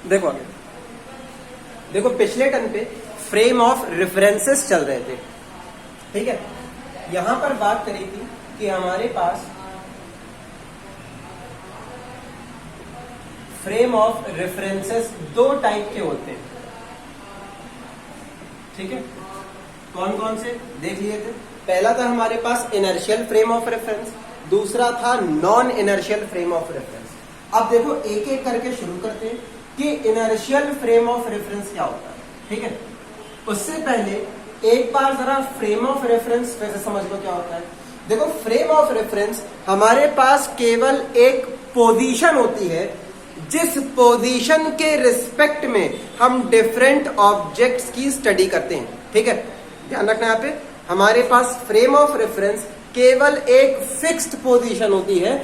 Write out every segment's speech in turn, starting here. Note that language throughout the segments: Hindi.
देखो आगे, देखो पिछले टर्म पे फ्रेम ऑफ रेफरेंसेस चल रहे थे, ठीक है। यहां पर बात करी थी कि हमारे पास फ्रेम ऑफ रेफरेंसेस दो टाइप के होते हैं, ठीक है। कौन कौन से देख लिए थे? पहला था हमारे पास इनर्शियल फ्रेम ऑफ रेफरेंस, दूसरा था non inertial frame of reference. अब देखो एक एक करके शुरू करते हैं कि इनर्शियल फ्रेम ऑफ रेफरेंस क्या होता है, ठीक है। उससे पहले एक बार जरा फ्रेम ऑफ रेफरेंस वैसे समझ लो क्या होता है। देखो फ्रेम ऑफ रेफरेंस हमारे पास केवल एक पोजीशन होती है जिस पोजीशन के रिस्पेक्ट में हम डिफरेंट ऑब्जेक्ट्स की स्टडी करते हैं, ठीक है। ध्यान रखना यहाँ पे हमारे पास फ्रेम ऑफ रेफरेंस केवल एक फिक्स्ड पोजीशन होती है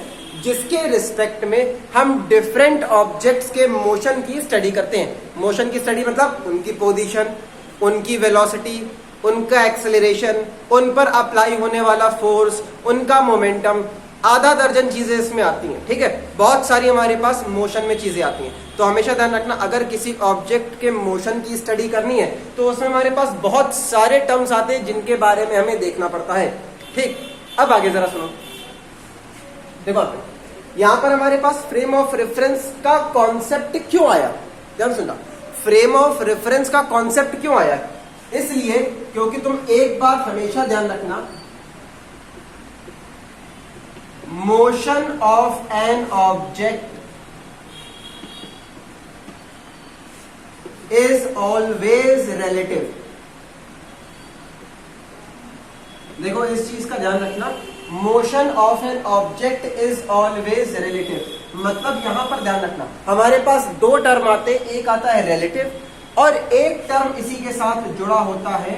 जिसके रिस्पेक्ट में हम डिफरेंट ऑब्जेक्ट्स के मोशन की स्टडी करते हैं। मोशन की स्टडी मतलब उनकी पोजीशन, उनकी वेलोसिटी, उनका एक्सेलरेशन, उन पर अप्लाई होने वाला फोर्स, उनका मोमेंटम, आधा दर्जन चीजें इसमें आती हैं, ठीक है। बहुत सारी हमारे पास मोशन में चीजें आती हैं, तो हमेशा ध्यान रखना अगर किसी ऑब्जेक्ट के मोशन की स्टडी करनी है तो उसमें हमारे पास बहुत सारे टर्म्स आते हैं जिनके बारे में हमें देखना पड़ता है, ठीक। अब आगे जरा सुनो, देखो यहां पर हमारे पास फ्रेम ऑफ रेफरेंस का कॉन्सेप्ट क्यों आया, ध्यान सुनना। फ्रेम ऑफ रेफरेंस का कॉन्सेप्ट क्यों आया? इसलिए क्योंकि तुम एक बात हमेशा ध्यान रखना, motion of an object is always relative. देखो इस चीज का ध्यान रखना, motion of an object is always relative. मतलब यहां पर ध्यान रखना हमारे पास दो टर्म आते हैं, एक आता है रिलेटिव और एक टर्म इसी के साथ जुड़ा होता है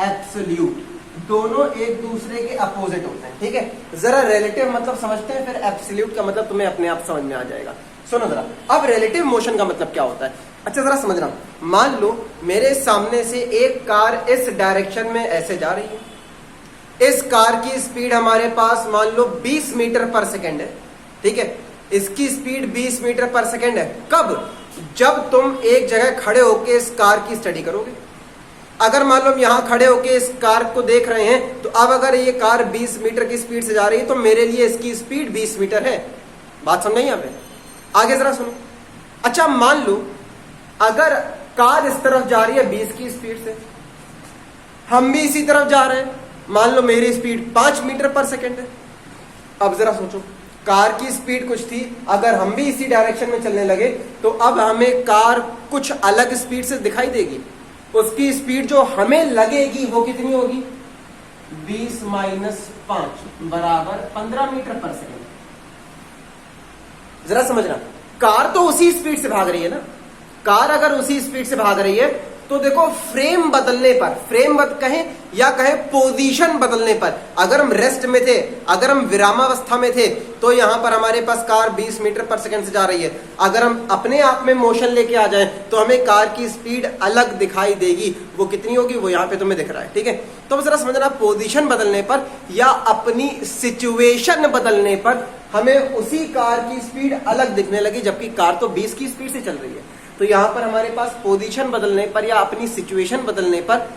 एब्सोल्यूट। दोनों एक दूसरे के अपोजिट होते हैं, ठीक है। जरा रिलेटिव मतलब समझते हैं, फिर एब्सोल्यूट का मतलब तुम्हें अपने आप समझ में आ जाएगा। सुनो जरा, अब रिलेटिव मोशन का मतलब क्या होता है, अच्छा जरा समझना। मान लो मेरे सामने से एक कार इस डायरेक्शन में ऐसे जा रही है, इस कार की स्पीड हमारे पास मान लो 20 मीटर पर सेकेंड है, ठीक है। इसकी स्पीड 20 मीटर पर सेकेंड है। कब? जब तुम एक जगह खड़े होकर इस कार की स्टडी करोगे। अगर मान लो हम यहां खड़े होकर इस कार को देख रहे हैं, तो अब अगर ये कार 20 मीटर की स्पीड से जा रही है तो मेरे लिए इसकी स्पीड 20 मीटर है। बात समझ यहां पे? आगे जरा सुनो। अच्छा मान लो अगर कार इस तरफ जा रही है 20 की स्पीड से, हम भी इसी तरफ जा रहे हैं, मान लो मेरी स्पीड 5 मीटर पर सेकेंड है। अब जरा सोचो, कार की स्पीड कुछ थी, अगर हम भी इसी डायरेक्शन में चलने लगे तो अब हमें कार कुछ अलग स्पीड से दिखाई देगी। उसकी स्पीड जो हमें लगेगी वो कितनी होगी? 20 माइनस 5 बराबर 15 मीटर पर सेकेंड। जरा समझना, कार तो उसी स्पीड से भाग रही है ना। कार अगर उसी स्पीड से भाग रही है तो देखो फ्रेम बदलने पर, फ्रेम कहें या कहें पोजीशन बदलने पर, अगर हम रेस्ट में थे, अगर हम विरामावस्था में थे तो यहां पर हमारे पास कार 20 मीटर पर सेकंड से जा रही है। अगर हम अपने आप में मोशन लेके आ जाएं तो हमें कार की स्पीड अलग दिखाई देगी। वो कितनी होगी वो यहां पे तुम्हें दिख रहा है, ठीक है। तो जरा समझना, पोजीशन बदलने पर या अपनी सिचुएशन बदलने पर हमें उसी कार की स्पीड अलग दिखने लगी, जबकि कार तो 20 की स्पीड से चल रही है। तो यहां पर हमारे पास पोजीशन बदलने पर या अपनी सिचुएशन बदलने पर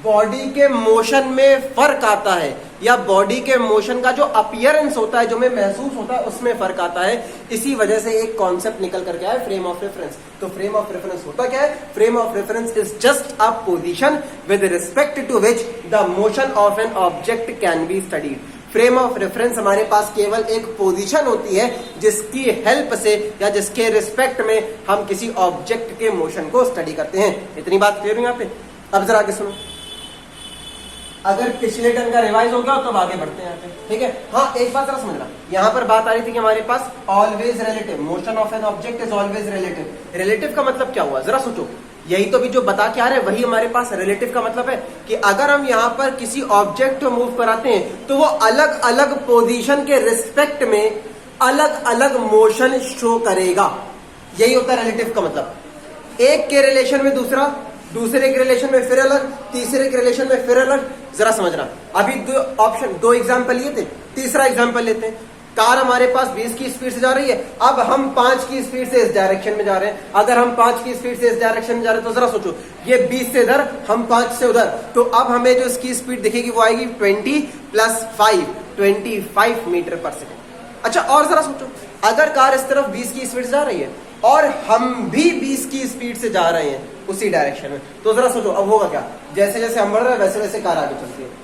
बॉडी के मोशन में फर्क आता है, या बॉडी के मोशन का जो अपीयरेंस होता है, जो हमें महसूस होता है, उसमें फर्क आता है। इसी वजह से एक कॉन्सेप्ट निकल करके आया फ्रेम ऑफ रेफरेंस। तो फ्रेम ऑफ रेफरेंस होता क्या है? Frame of reference is just a position with respect to which the motion of an object can be studied. Frame of reference हमारे पास केवल एक पोजीशन होती है जिसकी हेल्प से या जिसके रिस्पेक्ट में हम किसी ऑब्जेक्ट के मोशन को स्टडी करते हैं। इतनी बात क्लियर हुई यहाँ पे? अब जरा आगे सुनो, अगर पिछले टर्म का रिवाइज हो गया तो आगे बढ़ते हैं यहाँ पे, ठीक है। हाँ एक बात जरा समझना, यहाँ पर बात आ रही थी कि हमारे पास always relative, motion of an object is always relative. Relative का मतलब क्या हुआ? जरा सोचो, यही तो भी जो बता के आ रहे हैं वही हमारे पास रिलेटिव का मतलब है कि अगर हम यहाँ पर किसी ऑब्जेक्ट को मूव कराते हैं तो वो अलग अलग पोजीशन के रिस्पेक्ट में अलग अलग मोशन शो करेगा। यही होता है रिलेटिव का मतलब। एक के रिलेशन में दूसरा, दूसरे के रिलेशन में फिर अलग, तीसरे के रिलेशन में फिर अलग। जरा समझना, अभी दो एग्जाम्पल लिए थे, तीसरा एग्जाम्पल लेते हैं। कार हमारे पास 20 की स्पीड से जा रही है, अब हम 5 की स्पीड से इस डायरेक्शन में जा रहे हैं। अगर हम 5 की स्पीड से इस डायरेक्शन में जा रहे हैं तो जरा सोचो, ये 20 से इधर, हम 5 से उधर, तो अब हमें जो इसकी स्पीड दिखेगी वो आएगी 20 + 5, 25 मीटर पर सेकेंड। अच्छा, और जरा सोचो, अगर कार इस तरफ 20 की स्पीड से जा रही है और हम भी 20 की स्पीड से जा रहे हैं उसी डायरेक्शन में, तो जरा सोचो अब होगा क्या। जैसे जैसे हम बढ़ रहे हैं वैसे वैसे कार आगे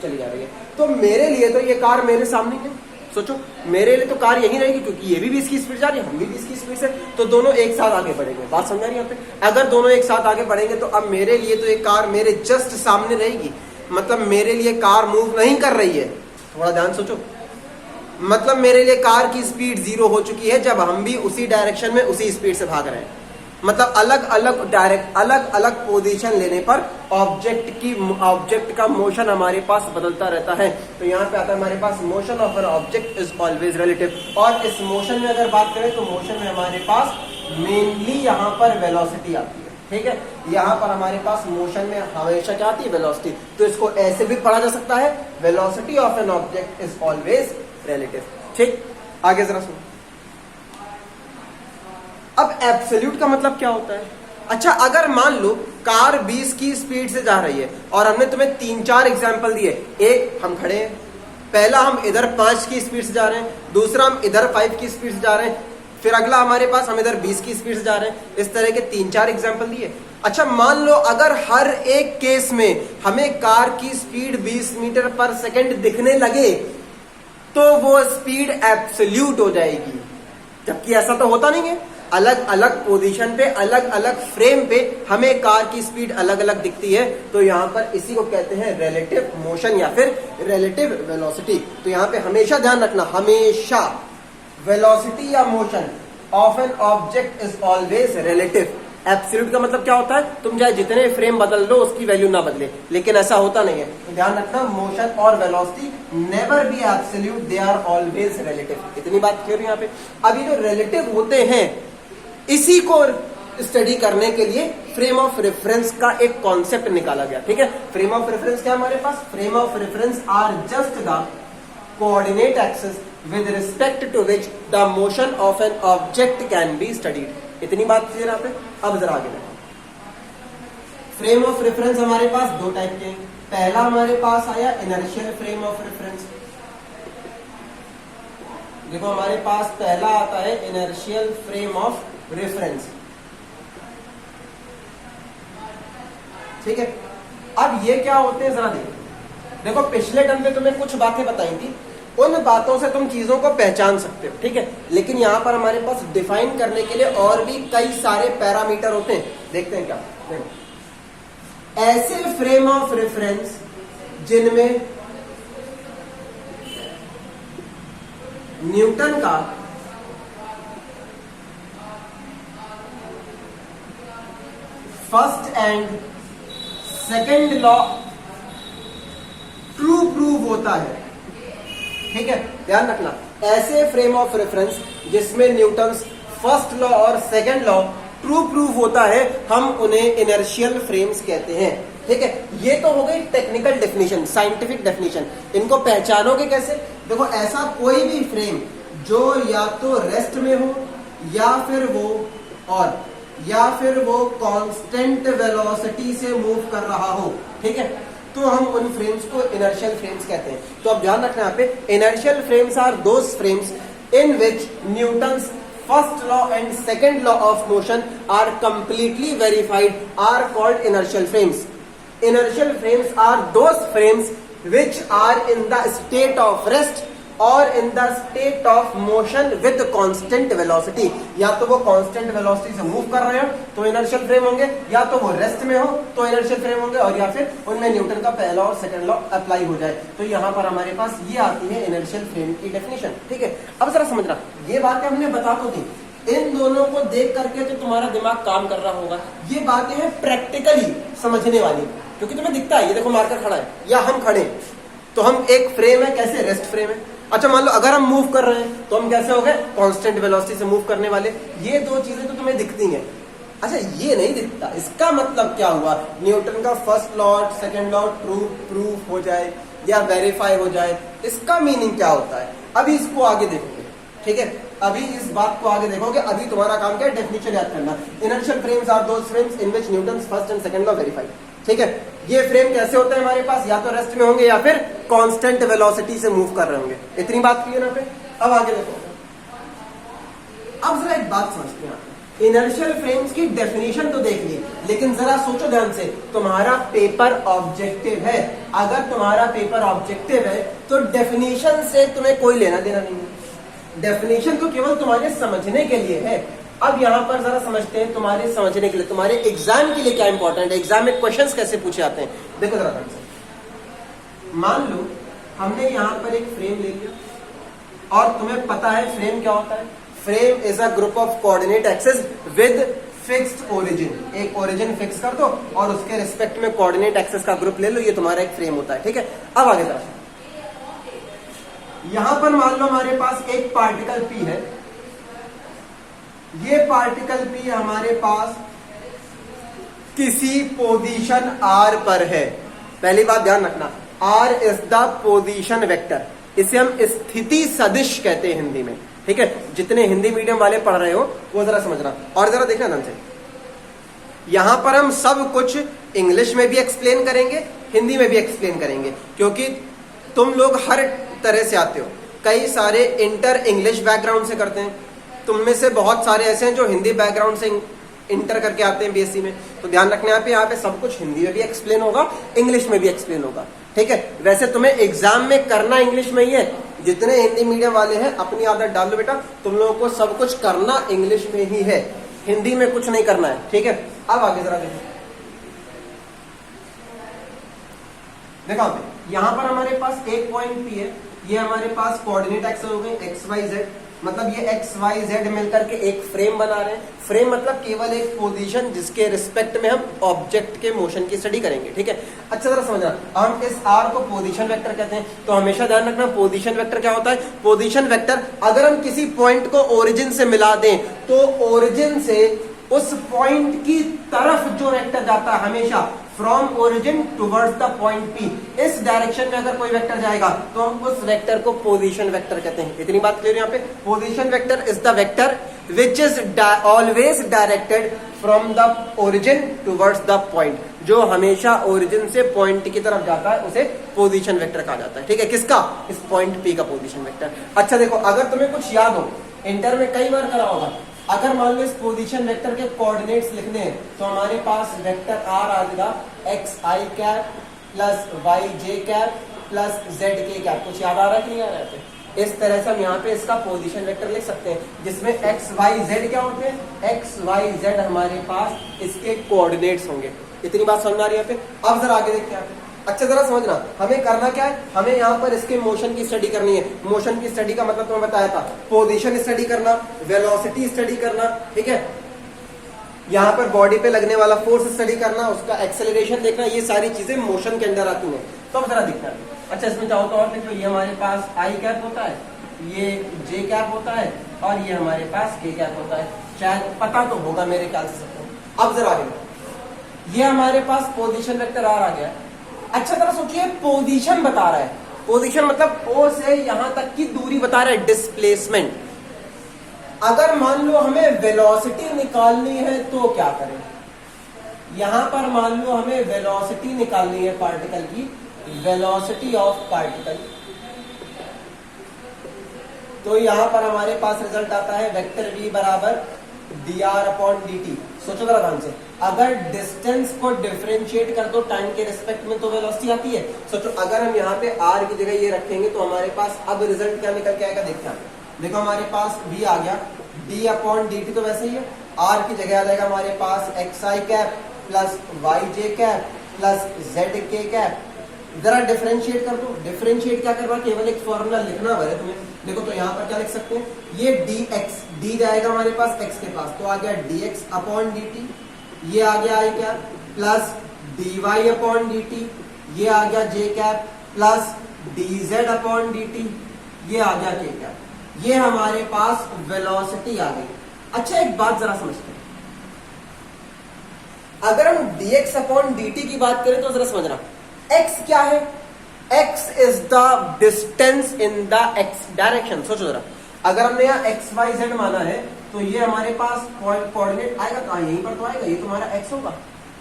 चली जा रही है। तो मेरे लिए तो ये कार मेरे सामने है, सोचो मेरे लिए तो कार यही रहेगी, क्योंकि ये भी 20 की स्पीड जा रही है, हम भी 20 की स्पीड से, तो दोनों एक साथ आगे बढ़ेंगे। बात समझ आ रही है यहाँ पे? अगर दोनों एक साथ आगे बढ़ेंगे तो अब मेरे लिए तो ये कार मेरे जस्ट सामने रहेगी, मतलब मेरे लिए कार मूव नहीं कर रही है। थोड़ा ध्यान सोचो, मतलब मेरे लिए कार की स्पीड 0 हो चुकी है जब हम भी उसी डायरेक्शन में उसी स्पीड से भाग रहे हैं। मतलब अलग अलग पोजीशन लेने पर ऑब्जेक्ट का मोशन हमारे पास बदलता रहता है। तो यहाँ पे आता है हमारे पास motion of an object is always relative. और इस मोशन में अगर बात करें तो मोशन में हमारे पास मेनली यहाँ पर वेलोसिटी आती है। ठीक है, यहाँ पर हमारे पास मोशन में हमेशा क्या आती है? वेलोसिटी। तो इसको ऐसे भी पढ़ा जा सकता है, velocity of an object is always relative. ठीक, आगे जरा सुनो। अब एब्सोल्यूट का मतलब क्या होता है? अच्छा, अगर मान लो कार 20 की स्पीड से जा रही है और हमने तुम्हें 3-4 एग्जांपल दिए। एक, हम खड़े हैं, पहला हम इधर 5 की स्पीड से जा रहे हैं, दूसरा हम इधर 5 की स्पीड से जा रहे हैं, फिर अगला हमारे पास हम इधर 20 की स्पीड से जा रहे हैं। इस तरह के 3-4 एग्जांपल दिए। अच्छा, मान लो अगर हर एक केस में हमें कार की स्पीड 20 मीटर पर सेकेंड दिखने लगे तो वो स्पीड एब्सोल्यूट हो जाएगी, जबकि ऐसा तो होता नहीं है। अलग अलग पोजीशन पे, अलग अलग फ्रेम पे हमें कार की स्पीड अलग अलग दिखती है। तो यहाँ पर इसी को कहते हैं रिलेटिव मोशन या फिर रिलेटिव वेलोसिटी। तो यहाँ पे हमेशा ध्यान रखना, हमेशा वेलोसिटी या motion of an object is always relative. Absolute का मतलब क्या होता है? तुम चाहे जितने फ्रेम बदल लो उसकी वैल्यू ना बदले, लेकिन ऐसा होता नहीं है। तो ध्यान रखना, मोशन और velocity never be absolute, they are always relative. इतनी बात क्लियर है यहाँ पे? अभी जो रिलेटिव होते हैं इसी को स्टडी करने के लिए फ्रेम ऑफ रेफरेंस का एक कॉन्सेप्ट निकाला गया। ठीक है, फ्रेम ऑफ रेफरेंस क्या हमारे पास? Frame of reference are just the coordinate axis with respect to which the motion of an object can be studied। इतनी बात क्लियर यहाँ पे? अब जरा आगे देखो, फ्रेम ऑफ रेफरेंस हमारे पास दो टाइप के हैं। पहला हमारे पास आया इनर्शियल फ्रेम ऑफ रेफरेंस। देखो हमारे पास पहला आता है इनर्शियल फ्रेम ऑफ रेफरेंस। ठीक है, अब ये क्या होते हैं जरा देखो। पिछले टर्म पे तुम्हें कुछ बातें बताई थी, उन बातों से तुम चीजों को पहचान सकते हो। ठीक है, लेकिन यहां पर हमारे पास डिफाइन करने के लिए और भी कई सारे पैरामीटर होते हैं। देखते हैं क्या। देखो, ऐसे फ्रेम ऑफ रेफरेंस जिनमें न्यूटन का first and second law true prove होता है। ठीक है, ध्यान रखना, ऐसे फ्रेम ऑफ रेफरेंस जिसमें न्यूटन्स फर्स्ट लॉ और सेकंड लॉ ट्रू प्रूव होता है, हम उन्हें इनर्शियल फ्रेम्स कहते हैं। ठीक है, ये तो हो गई टेक्निकल डेफिनेशन, साइंटिफिक डेफिनेशन। इनको पहचानोगे कैसे? देखो, ऐसा कोई भी फ्रेम जो या तो रेस्ट में हो या फिर वो कांस्टेंट वेलोसिटी से मूव कर रहा हो। ठीक है, तो हम उन फ्रेम्स को इनर्शियल फ्रेम्स कहते हैं। तो अब ध्यान रखना, यहाँ पे inertial frames are those frames in which Newton's first law and second law of motion are completely verified are called inertial frames. Inertial frames are those frames which are in the state of rest और in the state of motion with constant velocity. या तो वो कांस्टेंट वेलोसिटी से मूव कर रहे हो तो इनर्शियल फ्रेम होंगे, या तो वो रेस्ट में हो तो इनर्शियल फ्रेम होंगे, और या फिर उनमें न्यूटन का पहला और सेकंड लॉ अप्लाई हो जाए। तो यहाँ पर हमारे पास ये आती है इनर्शियल फ्रेम की डेफिनेशन। ठीक है, अब जरा समझना, ये बातें हमने बता तो दी, इन दोनों को देख करके तो तुम्हारा दिमाग काम कर रहा होगा। ये बातें हैं प्रैक्टिकली समझने वाली, क्योंकि तुम्हें दिखता है, ये देखो मार्कर खड़ा है या हम खड़े, तो हम एक फ्रेम है, कैसे? रेस्ट फ्रेम है। अच्छा, मान लो अगर हम मूव कर रहे हैं तो हम कैसे हो गए? कांस्टेंट वेलोसिटी से मूव करने वाले। ये दो चीजें तो तुम्हें दिखती हैं। अच्छा, ये नहीं दिखता, इसका मतलब क्या हुआ? न्यूटन का first law second law true proof हो जाए या वेरीफाई हो जाए, इसका मीनिंग क्या होता है? अभी इसको आगे देखोगे। ठीक है, अभी इस बात को आगे देखोगे। अभी तुम्हारा काम क्या है, डेफिनेशन याद करना। Inertial frames are those frames in which Newton's first and second law verified. ठीक है, ये फ्रेम कैसे होते हैं हमारे पास, या तो रेस्ट में होंगे या फिर कांस्टेंट वेलोसिटी से मूव कर रहे होंगे। इतनी बात क्लियर है पे। अब आगे देखो, अब जरा एक बात समझते हैं। इनर्शियल फ्रेम्स की डेफिनेशन तो देख ली, लेकिन जरा सोचो ध्यान से, तुम्हारा पेपर ऑब्जेक्टिव है। अगर तुम्हारा पेपर ऑब्जेक्टिव है तो डेफिनेशन से तुम्हें कोई लेना देना नहीं है। डेफिनेशन तो केवल तुम्हारे समझने के लिए है। अब यहां पर जरा समझते हैं, तुम्हारे समझने के लिए, तुम्हारे एग्जाम के लिए क्या इंपॉर्टेंट है, एग्जाम में क्वेश्चंस कैसे पूछे जाते हैं। देखो जरा ध्यान से, मान लो हमने यहां पर एक फ्रेम ले लिया और तुम्हें पता है फ्रेम क्या होता है। Frame is a group of coordinate axis with fixed origin. एक ओरिजिन फिक्स कर दो और उसके रिस्पेक्ट में कोऑर्डिनेट एक्सिस का ग्रुप ले लो, ये तुम्हारा एक फ्रेम होता है। ठीक है, अब आगे जरा, यहां पर मान लो हमारे पास एक पार्टिकल P है। ये पार्टिकल P हमारे पास किसी पोजीशन R पर है। पहली बात ध्यान रखना, R is the position vector. इसे हम स्थिति सदिश कहते हैं हिंदी में। ठीक है, जितने हिंदी मीडियम वाले पढ़ रहे हो वो जरा समझना और जरा देखना ध्यान से। यहां पर हम सब कुछ इंग्लिश में भी एक्सप्लेन करेंगे, हिंदी में भी एक्सप्लेन करेंगे, क्योंकि तुम लोग हर तरह से आते हो। कई सारे इंटर इंग्लिश बैकग्राउंड से करते हैं, तुम में से बहुत सारे ऐसे हैं जो हिंदी बैकग्राउंड से इंटर करके आते हैं बीएससी में। तो ध्यान रखना, यहाँ पे सब कुछ हिंदी में भी एक्सप्लेन होगा, इंग्लिश में भी एक्सप्लेन होगा। ठीक है, वैसे तुम्हें एग्जाम में करना इंग्लिश में ही है। जितने हिंदी मीडियम वाले हैं अपनी आदत डाल लो बेटा, तुम लोगों को सब कुछ करना इंग्लिश में ही है, हिंदी में कुछ नहीं करना है। ठीक है, अब आगे जरा देखो, देखो यहां पर हमारे पास एक पॉइंट P है। ये हमारे पास कोऑर्डिनेट एक्सिस हो गए एक्स वाई जेड, मतलब ये एक्स वाई जेड मिलकर के एक फ्रेम बना रहे हैं। फ्रेम मतलब केवल एक पोजीशन जिसके रिस्पेक्ट में हम ऑब्जेक्ट के मोशन की स्टडी करेंगे। ठीक है, अच्छा जरा समझना, हम इस आर को पोजीशन वेक्टर कहते हैं। तो हमेशा ध्यान रखना, पोजीशन वेक्टर क्या होता है। पोजीशन वेक्टर अगर हम किसी पॉइंट को ओरिजिन से मिला दें तो ओरिजिन से उस पॉइंट की तरफ जो वेक्टर जाता है, हमेशा from origin towards the point P, इस डायरेक्शन में अगर कोई वेक्टर जाएगा तो हम उस वेक्टर को पोजीशन वेक्टर कहते हैं। इतनी बात क्लियर यहाँ पे। Position vector is the vector which is always directed from the origin towards the point. जो हमेशा ओरिजिन से पॉइंट की तरफ जाता है उसे पोजीशन वेक्टर कहा जाता है। ठीक है, किसका, इस पॉइंट P का पोजीशन वेक्टर। अच्छा देखो, अगर तुम्हें कुछ याद हो, इंटर में कई बार करा होगा, अगर मान लो इस पोजीशन वेक्टर के कोऑर्डिनेट्स लिखने हैं तो हमारे पास वेक्टर R आ जाएगा एक्स आई कैप प्लस वाई जे कैप प्लस जेड के कैप। कुछ याद आ रहा है कि नहीं आ रहा है? इस तरह से हम यहाँ पे इसका पोजीशन वेक्टर लिख सकते हैं, जिसमें एक्स वाई जेड क्या होते हैं, एक्स वाई जेड हमारे पास इसके कोऑर्डिनेट्स होंगे। इतनी बात समझ आ रही है यहाँ पे। अब जरा आगे देखते हैं। अच्छा जरा समझना, हमें करना क्या है, हमें यहाँ पर इसके मोशन की स्टडी करनी है। मोशन की स्टडी का मतलब तुम्हें बताया था, पोजीशन स्टडी करना, वेलोसिटी स्टडी करना। ठीक है, यहाँ पर बॉडी पे लगने वाला फोर्स स्टडी करना, उसका एक्सेलरेशन देखना, ये सारी चीजें मोशन के अंदर आती हैं। तो अब जरा दिखता है। अच्छा, इसमें चाहो तो और देखो, ये हमारे पास आई कैप होता है, ये जे कैप होता है और ये हमारे पास के कैप होता है। शायद पता तो होगा मेरे ख्याल से सबको। अब जरा आगे, ये हमारे पास पोजीशन वेक्टर आर आ गया। अच्छा तरह सोचिए, पोजीशन बता रहा है, पोजीशन मतलब ओ से यहां तक की दूरी बता रहा है, डिस्प्लेसमेंट। अगर मान लो हमें वेलोसिटी निकालनी है तो क्या करें, यहां पर मान लो हमें वेलोसिटी निकालनी है पार्टिकल की, वेलोसिटी ऑफ पार्टिकल, तो यहां पर हमारे पास रिजल्ट आता है वेक्टर v बराबर dr/dt। सोचो जरा ध्यान से, अगर डिस्टेंस को डिफरेंशिएट कर दो टाइम के रिस्पेक्ट में तो वेलोसिटी आती है। सोचो अगर हम यहाँ पे r की जगह ये रखेंगे तो हमारे पास अब रिजल्ट क्या निकल के आएगा, देखते हैं। देखो हमारे पास v आ गया, d/dt तो वैसे ही है, r की जगह आ जाएगा हमारे पास xi cap plus yj cap plus zk cap. जरा डिफरेंशिएट कर दो, डिफरेंशिएट क्या करना, केवल एक फॉर्मूला लिखना है तुम्हें। देखो तो यहाँ पर क्या लिख सकते हैं, ये dx, d जाएगा हमारे पास x के पास, तो आ गया dx/dt, ये आ गया i कैप प्लस dy/dt, ये आ गया j कैप प्लस dz/dt, ये आ गया k कैप। ये हमारे पास वेलोसिटी आ गई। अच्छा एक बात जरा समझते हैं, अगर हम dx/dt की बात करें तो जरा समझना, x क्या है, x is the distance in the x direction. सोचो जरा, अगर हमने यहाँ एक्स वाई जेड माना है तो ये हमारे पास कोऑर्डिनेट आएगा कहाँ, यहीं पर तो आएगा, ये तुम्हारा एक्स होगा।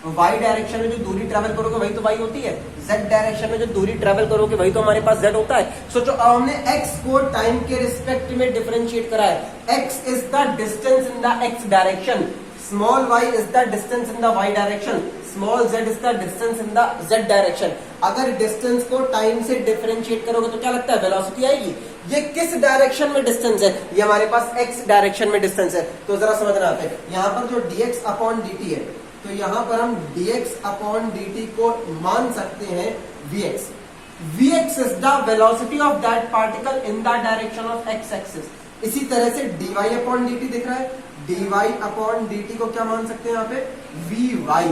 वाई डायरेक्शन में जो दूरी ट्रेवल करोगे वही तो वाई होती है, जेड डायरेक्शन में जो दूरी ट्रेवल करोगे वही तो हमारे पास जेड होता है। सोचो अब हमने एक्स को टाइम के रिस्पेक्ट में डिफरेंशिएट करा है, x is the distance in the x direction, small y is the distance in the y direction, small z is the distance in the z direction. अगर डिस्टेंस को टाइम से डिफरेंशिएट करोगे तो क्या लगता है, वेलोसिटी आएगी। ये किस डायरेक्शन में डिस्टेंस है, ये हमारे पास x डायरेक्शन में डिस्टेंस है। तो जरा समझना आता है, यहाँ पर जो dx अपॉन dt है, तो यहाँ पर हम dx अपॉन dt को मान सकते हैं vx। vx is the velocity of that particle in the direction of x axis. इसी तरह से dy अपॉन dt दिख रहा है, dy अपॉन dt को क्या मान सकते हैं यहाँ पे, vy।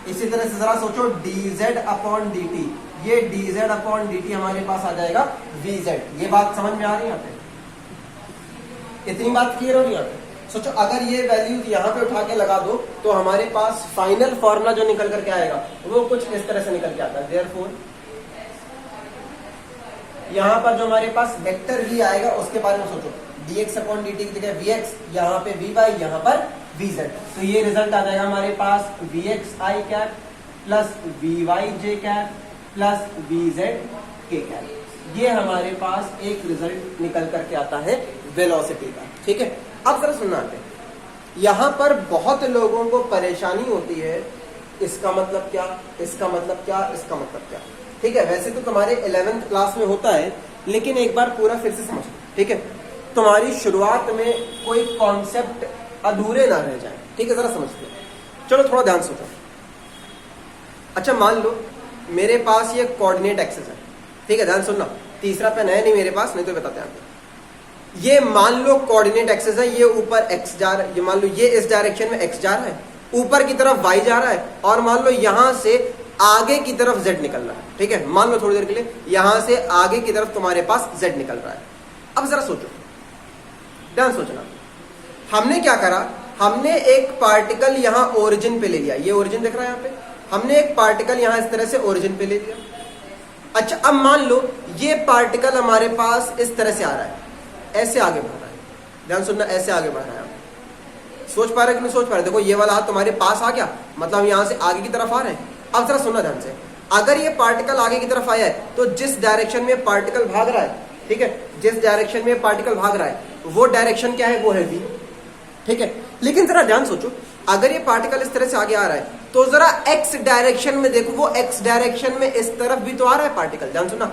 इसी तरह से जरा सोचो dz अपॉन dt, ये dz अपॉन dt हमारे पास आ जाएगा vz। ये बात समझ में आ रही है यहाँ पे, इतनी बात क्लियर हो रही है यहाँ पे। सोचो अगर ये वैल्यू यहाँ पे उठा के लगा दो तो हमारे पास फाइनल फॉर्मूला जो निकल करके आएगा वो कुछ इस तरह से निकल के आता है। देयरफॉर यहाँ पर जो हमारे पास वेक्टर v आएगा उसके बारे में सोचो, dx अपॉन dt की जगह vx, यहाँ पे vy, यहाँ पर vz। तो ये रिजल्ट आ जाएगा हमारे पास vx i cap plus vy j cap plus vz k cap. ये हमारे पास एक रिजल्ट निकल करके आता है वेलोसिटी का। ठीक है, अब जरा सुनना आते हैं, यहाँ पर बहुत लोगों को परेशानी होती है, इसका मतलब क्या, इसका मतलब क्या, इसका मतलब क्या। ठीक है, वैसे तो तुम्हारे 11th क्लास में होता है, लेकिन एक बार पूरा फिर से समझ लो। ठीक है, तुम्हारी शुरुआत में कोई कॉन्सेप्ट अधूरे ना रह जाए। ठीक है, जरा समझ लो, चलो थोड़ा ध्यान सोचो। अच्छा मान लो मेरे पास ये कोऑर्डिनेट एक्सिस है। ठीक है, ध्यान सुनना, तीसरा पेन है नहीं मेरे पास, नहीं तो बताते हैं आपको। ये मान लो कोऑर्डिनेट एक्सिस है, ये ऊपर x जा रहा है, ये मान लो ये इस डायरेक्शन में x जा रहा है, ऊपर की तरफ y जा रहा है, और मान लो यहां से आगे की तरफ z निकल रहा है। ठीक है, मान लो थोड़ी देर के लिए यहां से आगे की तरफ तुम्हारे पास z निकल रहा है। अब जरा सोचो, ध्यान सोचना, हमने क्या करा, हमने एक पार्टिकल यहां ओरिजिन पे ले लिया, ये ओरिजिन दिख रहा है यहाँ पे, हमने एक पार्टिकल यहां इस तरह से ओरिजिन पे ले लिया। अच्छा अब मान लो ये पार्टिकल हमारे पास इस तरह से आ रहा है, ऐसे आगे बढ़ रहा है, ध्यान सुनना, ऐसे आगे बढ़ रहा है। सोच पा रहे कि नहीं सोच पा रहे, देखो ये वाला हाथ तुम्हारे पास आ गया, मतलब हम यहां से आगे की तरफ आ रहे हैं। अब जरा सुनना ध्यान से, अगर ये पार्टिकल आगे की तरफ आया है तो जिस डायरेक्शन में पार्टिकल भाग रहा है, ठीक है, जिस डायरेक्शन में पार्टिकल भाग रहा है वो डायरेक्शन क्या है, वो है v। ठीक है, लेकिन जरा ध्यान सोचो, अगर ये पार्टिकल इस तरह से आगे आ रहा है तो जरा x डायरेक्शन में देखो, वो x डायरेक्शन में इस तरफ भी तो आ रहा है पार्टिकल। ध्यान सुनना,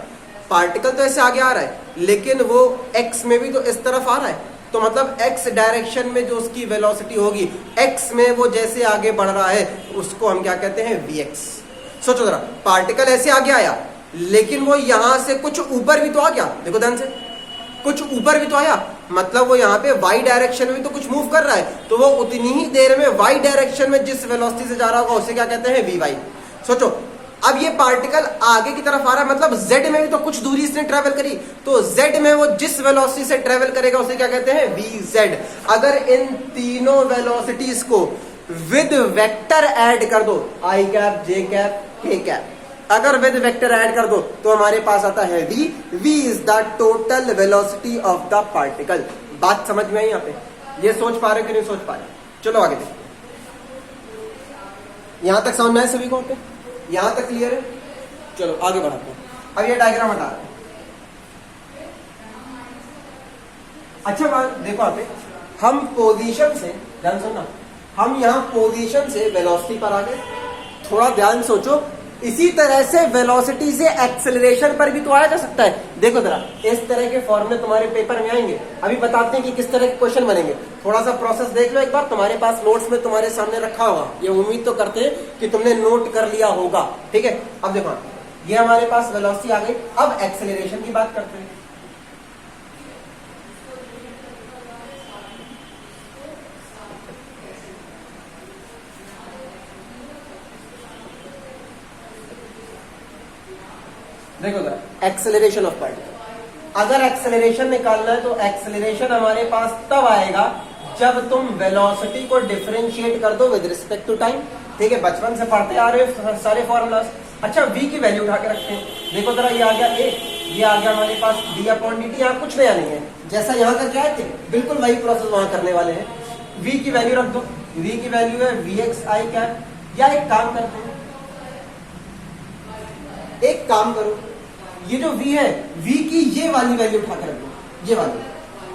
पार्टिकल तो ऐसे आगे आ रहा है लेकिन वो x में भी तो इस तरफ आ रहा है, तो मतलब x डायरेक्शन में जो उसकी वेलोसिटी होगी, x में वो जैसे आगे बढ़ रहा है उसको हम क्या कहते हैं, vx। सोचो जरा, पार्टिकल ऐसे आगे आया लेकिन वो यहां से कुछ ऊपर भी तो आ गया, देखो ध्यान से, कुछ ऊपर भी तो आया, मतलब वो यहाँ पे y डायरेक्शन में भी तो कुछ मूव कर रहा है, तो वो उतनी ही देर में y डायरेक्शन में जिस वेलोसिटी से जा रहा होगा उसे क्या कहते हैं, vy। सोचो अब ये पार्टिकल आगे की तरफ आ रहा है, मतलब z में भी तो कुछ दूरी इसने ट्रेवल करी, तो z में वो जिस वेलोसिटी से ट्रेवल करेगा उसे क्या कहते हैं, vz। अगर इन तीनों वेलोसिटीज को विद वेक्टर ऐड कर दो, i cap, j cap, k cap, अगर विद वेक्टर ऐड कर दो तो हमारे पास आता है v। v is the total velocity of the particle. बात समझ में आई यहाँ पे, ये सोच पा रहे कि नहीं सोच पा रहे, चलो आगे देखते हैं। यहां तक समझ में आए सभी को, यहां तक क्लियर है, चलो आगे बढ़ाते हैं। अब ये डायग्राम हटा रहे हैं। अच्छा बात देखो यहाँ पे, हम पोजीशन से, ध्यान सुनना, हम यहाँ पोजीशन से वेलोसिटी पर आ गए। थोड़ा ध्यान सोचो, इसी तरह से वेलोसिटी से एक्सेलरेशन पर भी तो आया जा सकता है। देखो जरा, इस तरह के फॉर्मूले तुम्हारे पेपर में आएंगे, अभी बताते हैं कि किस तरह के क्वेश्चन बनेंगे। थोड़ा सा प्रोसेस देख लो एक बार, तुम्हारे पास नोट्स में तुम्हारे सामने रखा होगा, ये उम्मीद तो करते हैं कि तुमने नोट कर लिया होगा। ठीक है, अब देखो ये हमारे पास वेलोसिटी आ गई, अब एक्सेलरेशन की बात करते हैं। देखो जरा, एक्सेलरेशन ऑफ पार्टिकल, अगर एक्सेलरेशन निकालना है तो एक्सेलरेशन हमारे पास तब आएगा जब तुम वेलोसिटी को डिफरेंशिएट कर दो विद रिस्पेक्ट टू टाइम। ठीक है, बचपन से पढ़ते आ रहे हो सारे फॉर्मूलाज। अच्छा, v की वैल्यू उठा के रखते हैं, देखो जरा, ये आ गया a, ये आ गया हमारे पास d अपॉन dt। यहाँ कुछ नया नहीं है, जैसा यहाँ करके आए थे बिल्कुल वही प्रोसेस वहां करने वाले हैं। v की वैल्यू रख दो, v की वैल्यू है vx i कैप, या एक काम करते हैं, एक काम करो, ये जो v है v की ये वाली वैल्यू उठाकर रख दो, ये वाली,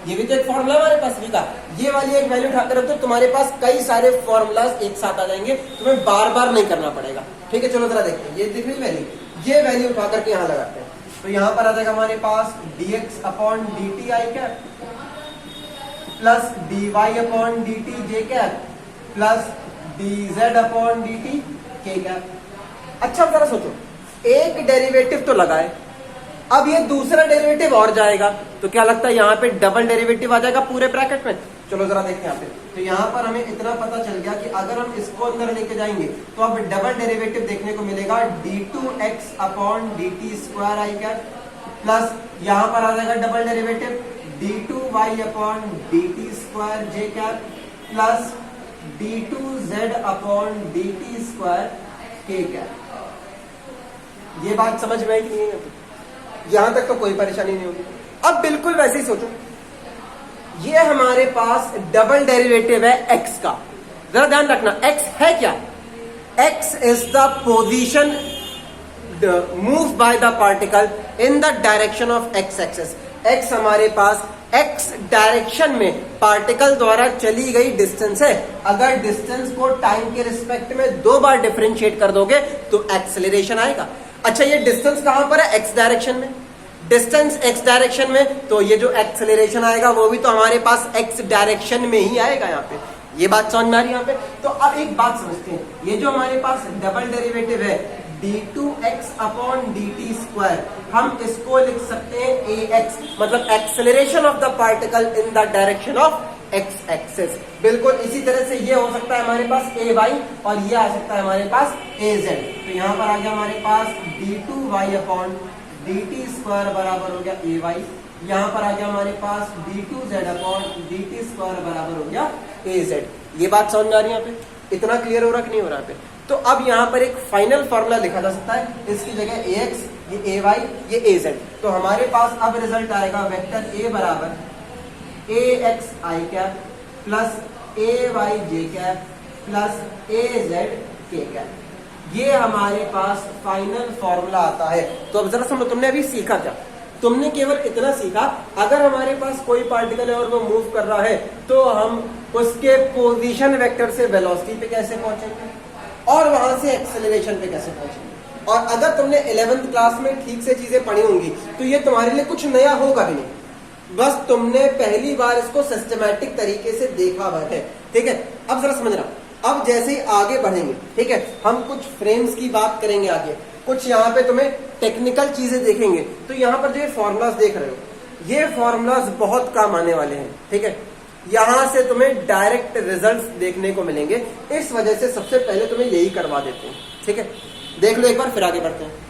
ये भी तो एक फॉर्मूला हमारे पास v का, ये वाली एक वैल्यू उठाकर रख दो, तुम्हारे पास कई सारे फॉर्मूलाज एक साथ आ जाएंगे, तुम्हें बार बार नहीं करना पड़ेगा। ठीक है, चलो जरा देखते हैं, ये दिख रही वैल्यू, ये वैल्यू उठा करके यहाँ लगाते हैं, तो यहाँ पर आ जाएगा हमारे पास dx upon dt i cap plus dy upon dt j cap plus dz upon dt k cap. अच्छा जरा सोचो, एक डेरिवेटिव तो लगाए, अब ये दूसरा डेरिवेटिव और जाएगा, तो क्या लगता है यहाँ पे डबल डेरिवेटिव आ जाएगा पूरे ब्रैकेट में। चलो जरा देखते हैं यहाँ पे, तो यहाँ पर हमें इतना पता चल गया कि अगर हम इसको अंदर लेके जाएंगे तो अब डबल डेरिवेटिव देखने को मिलेगा d2x upon dt square I cap plus यहाँ पर आ जाएगा double derivative d2y upon dt square j cap plus d2z upon dt square k cap. ये बात समझ में आई कि नहीं? यहां तक तो कोई परेशानी नहीं होगी। अब बिल्कुल वैसे ही सोचो, ये हमारे पास डबल डेरिवेटिव है x का, जरा ध्यान रखना x है क्या, x is the position move by the particle in the direction of x axis. x हमारे पास x डायरेक्शन में पार्टिकल द्वारा चली गई डिस्टेंस है। अगर डिस्टेंस को टाइम के रिस्पेक्ट में 2 बार डिफरेंशिएट कर दोगे तो एक्सेलरेशन आएगा। अच्छा, ये डिस्टेंस कहां पर है? x डायरेक्शन में। डिस्टेंस x डायरेक्शन में, तो ये जो एक्सेलरेशन आएगा वो भी तो हमारे पास x डायरेक्शन में ही आएगा। यहाँ पे ये बात समझ में आ रही है यहाँ पे। तो अब एक बात समझते हैं, ये जो हमारे पास डबल डेरिवेटिव है d2x अपॉन dt स्क्वायर, हम इसको लिख सकते हैं ax, मतलब acceleration of the particle in the direction of x axis. बिल्कुल इसी तरह से ये हो सकता है हमारे पास ay और ये आ सकता है हमारे पास az। तो यहाँ पर आ गया हमारे पास d2y अपॉन dt स्क्वायर बराबर हो गया ay, यहाँ पर आ गया हमारे पास d2z अपॉन dt स्क्वायर बराबर हो गया az। ये बात समझ में आ रही है यहाँ पे? इतना क्लियर हो रहा कि नहीं हो रहा पे? तो अब यहाँ पर एक फाइनल फॉर्मूला लिखा जा सकता है, इसकी जगह ax, ये ay, ये az। तो हमारे पास अब रिजल्ट आएगा वेक्टर a बराबर ax i cap plus ay j cap plus az k cap. ये हमारे पास फाइनल फॉर्मूला आता है। तो अब जरा सुनो, तुमने अभी सीखा क्या? तुमने केवल इतना सीखा, अगर हमारे पास कोई पार्टिकल है और वो मूव कर रहा है तो हम उसके पोजीशन वेक्टर से वेलोसिटी पे कैसे पहुंचेंगे और वहां से एक्सेलरेशन पे कैसे पहुंचेंगे। और अगर तुमने 11th क्लास में ठीक से चीजें पढ़ी होंगी तो ये तुम्हारे लिए कुछ नया होगा भी नहीं, बस तुमने पहली बार इसको सिस्टमैटिक तरीके से देखा हुआ है। ठीक है, अब जरा समझना, अब जैसे ही आगे बढ़ेंगे, ठीक है, हम कुछ फ्रेम्स की बात करेंगे आगे, कुछ यहाँ पे तुम्हें टेक्निकल चीजें देखेंगे। तो यहाँ पर जो ये फॉर्मूलाज देख रहे हो, ये फॉर्मूलाज बहुत काम आने वाले हैं। ठीक है, यहां से तुम्हें डायरेक्ट रिजल्ट्स देखने को मिलेंगे, इस वजह से सबसे पहले तुम्हें यही करवा देते हैं। ठीक है, देख लो एक बार, फिर आगे बढ़ते हैं।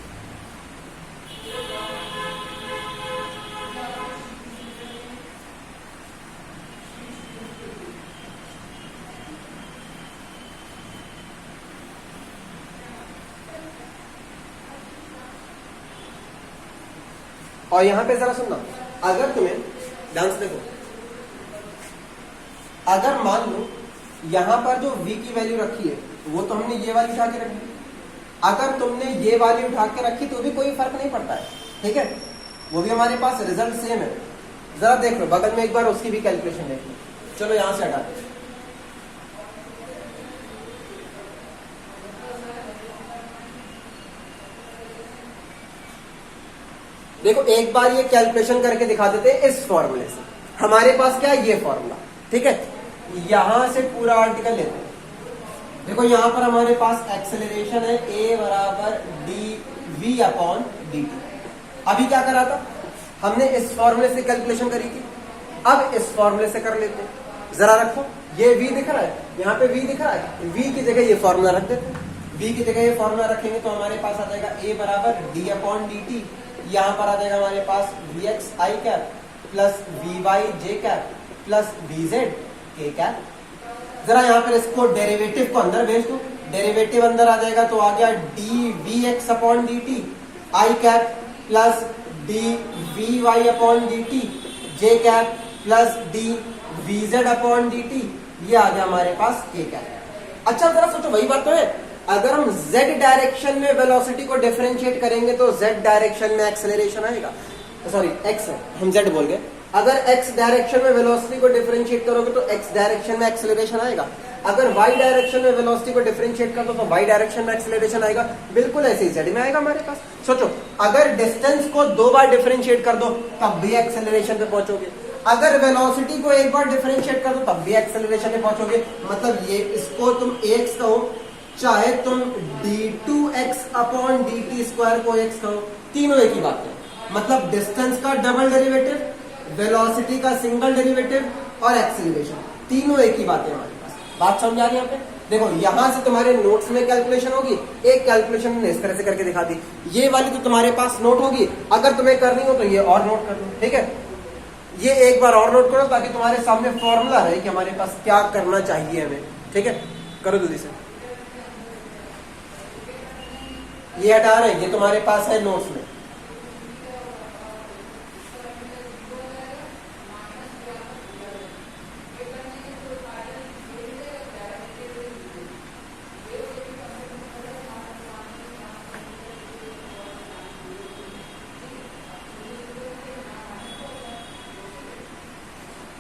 और यहां पे जरा सुनना, अगर तुम्हें ध्यान से देखो, अगर मान लो यहां पर जो v की वैल्यू रखी है वो तो हमने ये वाली उठा के रखी, अगर तुमने ये वाली उठा के रखी तो भी कोई फर्क नहीं पड़ता है। ठीक है, वो भी हमारे पास रिजल्ट सेम है। जरा देख लो बगल में एक बार, उसकी भी कैलकुलेशन देख लो। चलो यहां से हटाते हैं। देखो एक बार ये कैलकुलेशन करके दिखा देते हैं इस फॉर्मूले से। हमारे पास क्या है? ये फॉर्मूला। ठीक है, यहां से पूरा आर्टिकल लेते हैं। देखो यहां पर हमारे पास एक्सेलरेशन है a बराबर dv अपॉन dt। अभी क्या करा था हमने? इस फॉर्मूले से कैलकुलेशन करी थी, अब इस फॉर्मूले से कर लेते हैं। जरा रखो, ये v दिख रहा है, यहाँ पे v दिख रहा है, v की जगह ये फॉर्मूला रख देते हैं। v की जगह ये फॉर्मूला रखेंगे तो हमारे पास आ जाएगा a बराबर d अपॉन dt, यहाँ पर आ जाएगा हमारे पास vx i cap plus vy j cap plus vz k cap. जरा यहाँ पर इसको डेरिवेटिव को अंदर भेज दो, डेरिवेटिव अंदर आ जाएगा तो आ गया dvx upon dt i cap plus dvy upon dt J cap plus D VZ upon D T, ये आ गया हमारे पास के कैप। अच्छा जरा सोचो, वही बात तो है, अगर हम z डायरेक्शन में वेलोसिटी को डिफरेंशिएट करेंगे तो z डायरेक्शन में एक्सेलरेशन आएगा, सॉरी x है, हम z बोल गए। अगर x डायरेक्शन में वेलोसिटी को डिफरेंशिएट करोगे तो x डायरेक्शन में एक्सेलरेशन आएगा। अगर y डायरेक्शन में वेलोसिटी को डिफरेंशिएट कर दो तो y डायरेक्शन में एक्सेलरेशन आएगा। बिल्कुल ऐसे ही z में आएगा हमारे पास। सोचो, अगर डिस्टेंस को 2 बार डिफरेंशिएट कर दो तब भी एक्सेलरेशन पे पहुंचोगे, अगर वेलोसिटी को 1 बार डिफरेंशिएट कर दो तब भी एक्सेलरेशन पे पहुंचोगे। मतलब ये इसको तुम ax कहो, चाहे तुम d2x अपॉन dt स्क्वायर को x कहो, तीनों एक ही बात है। मतलब डिस्टेंस का डबल डेरिवेटिव, वेलोसिटी का सिंगल डेरिवेटिव और एक्सेलरेशन, तीनों एक ही बात है हमारे पास। बात समझ आ रही है यहाँ पे? देखो यहां से तुम्हारे नोट्स में कैलकुलेशन होगी, एक कैलकुलेशन मैंने इस तरह से करके दिखा दी, ये वाली तो तुम्हारे पास नोट होगी, अगर तुम्हें करनी हो तो ये और नोट कर दो, ठीक है? ये एक बार और नोट करो ताकि तुम्हारे सामने फॉर्मूला रहे कि हमारे पास क्या करना चाहिए हमें, ठीक है? करो जल्दी से। ये हटा रहे, ये तुम्हारे पास है नोट्स में।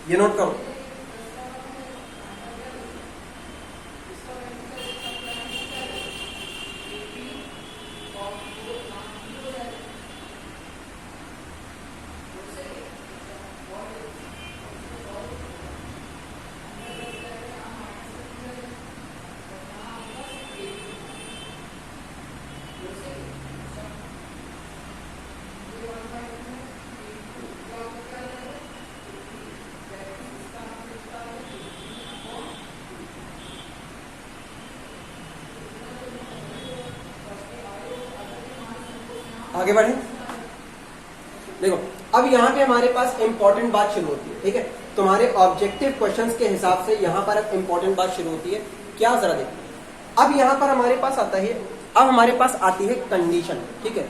ये नोट करो। आगे बढ़े। देखो अब यहाँ पे हमारे पास इंपॉर्टेंट बात शुरू होती है, ठीक है? तुम्हारे ऑब्जेक्टिव क्वेश्चंस के हिसाब से यहाँ पर एक इंपॉर्टेंट बात शुरू होती है। क्या, जरा देखो। अब यहाँ पर हमारे पास आता है, अब हमारे पास आती है कंडीशन, ठीक है?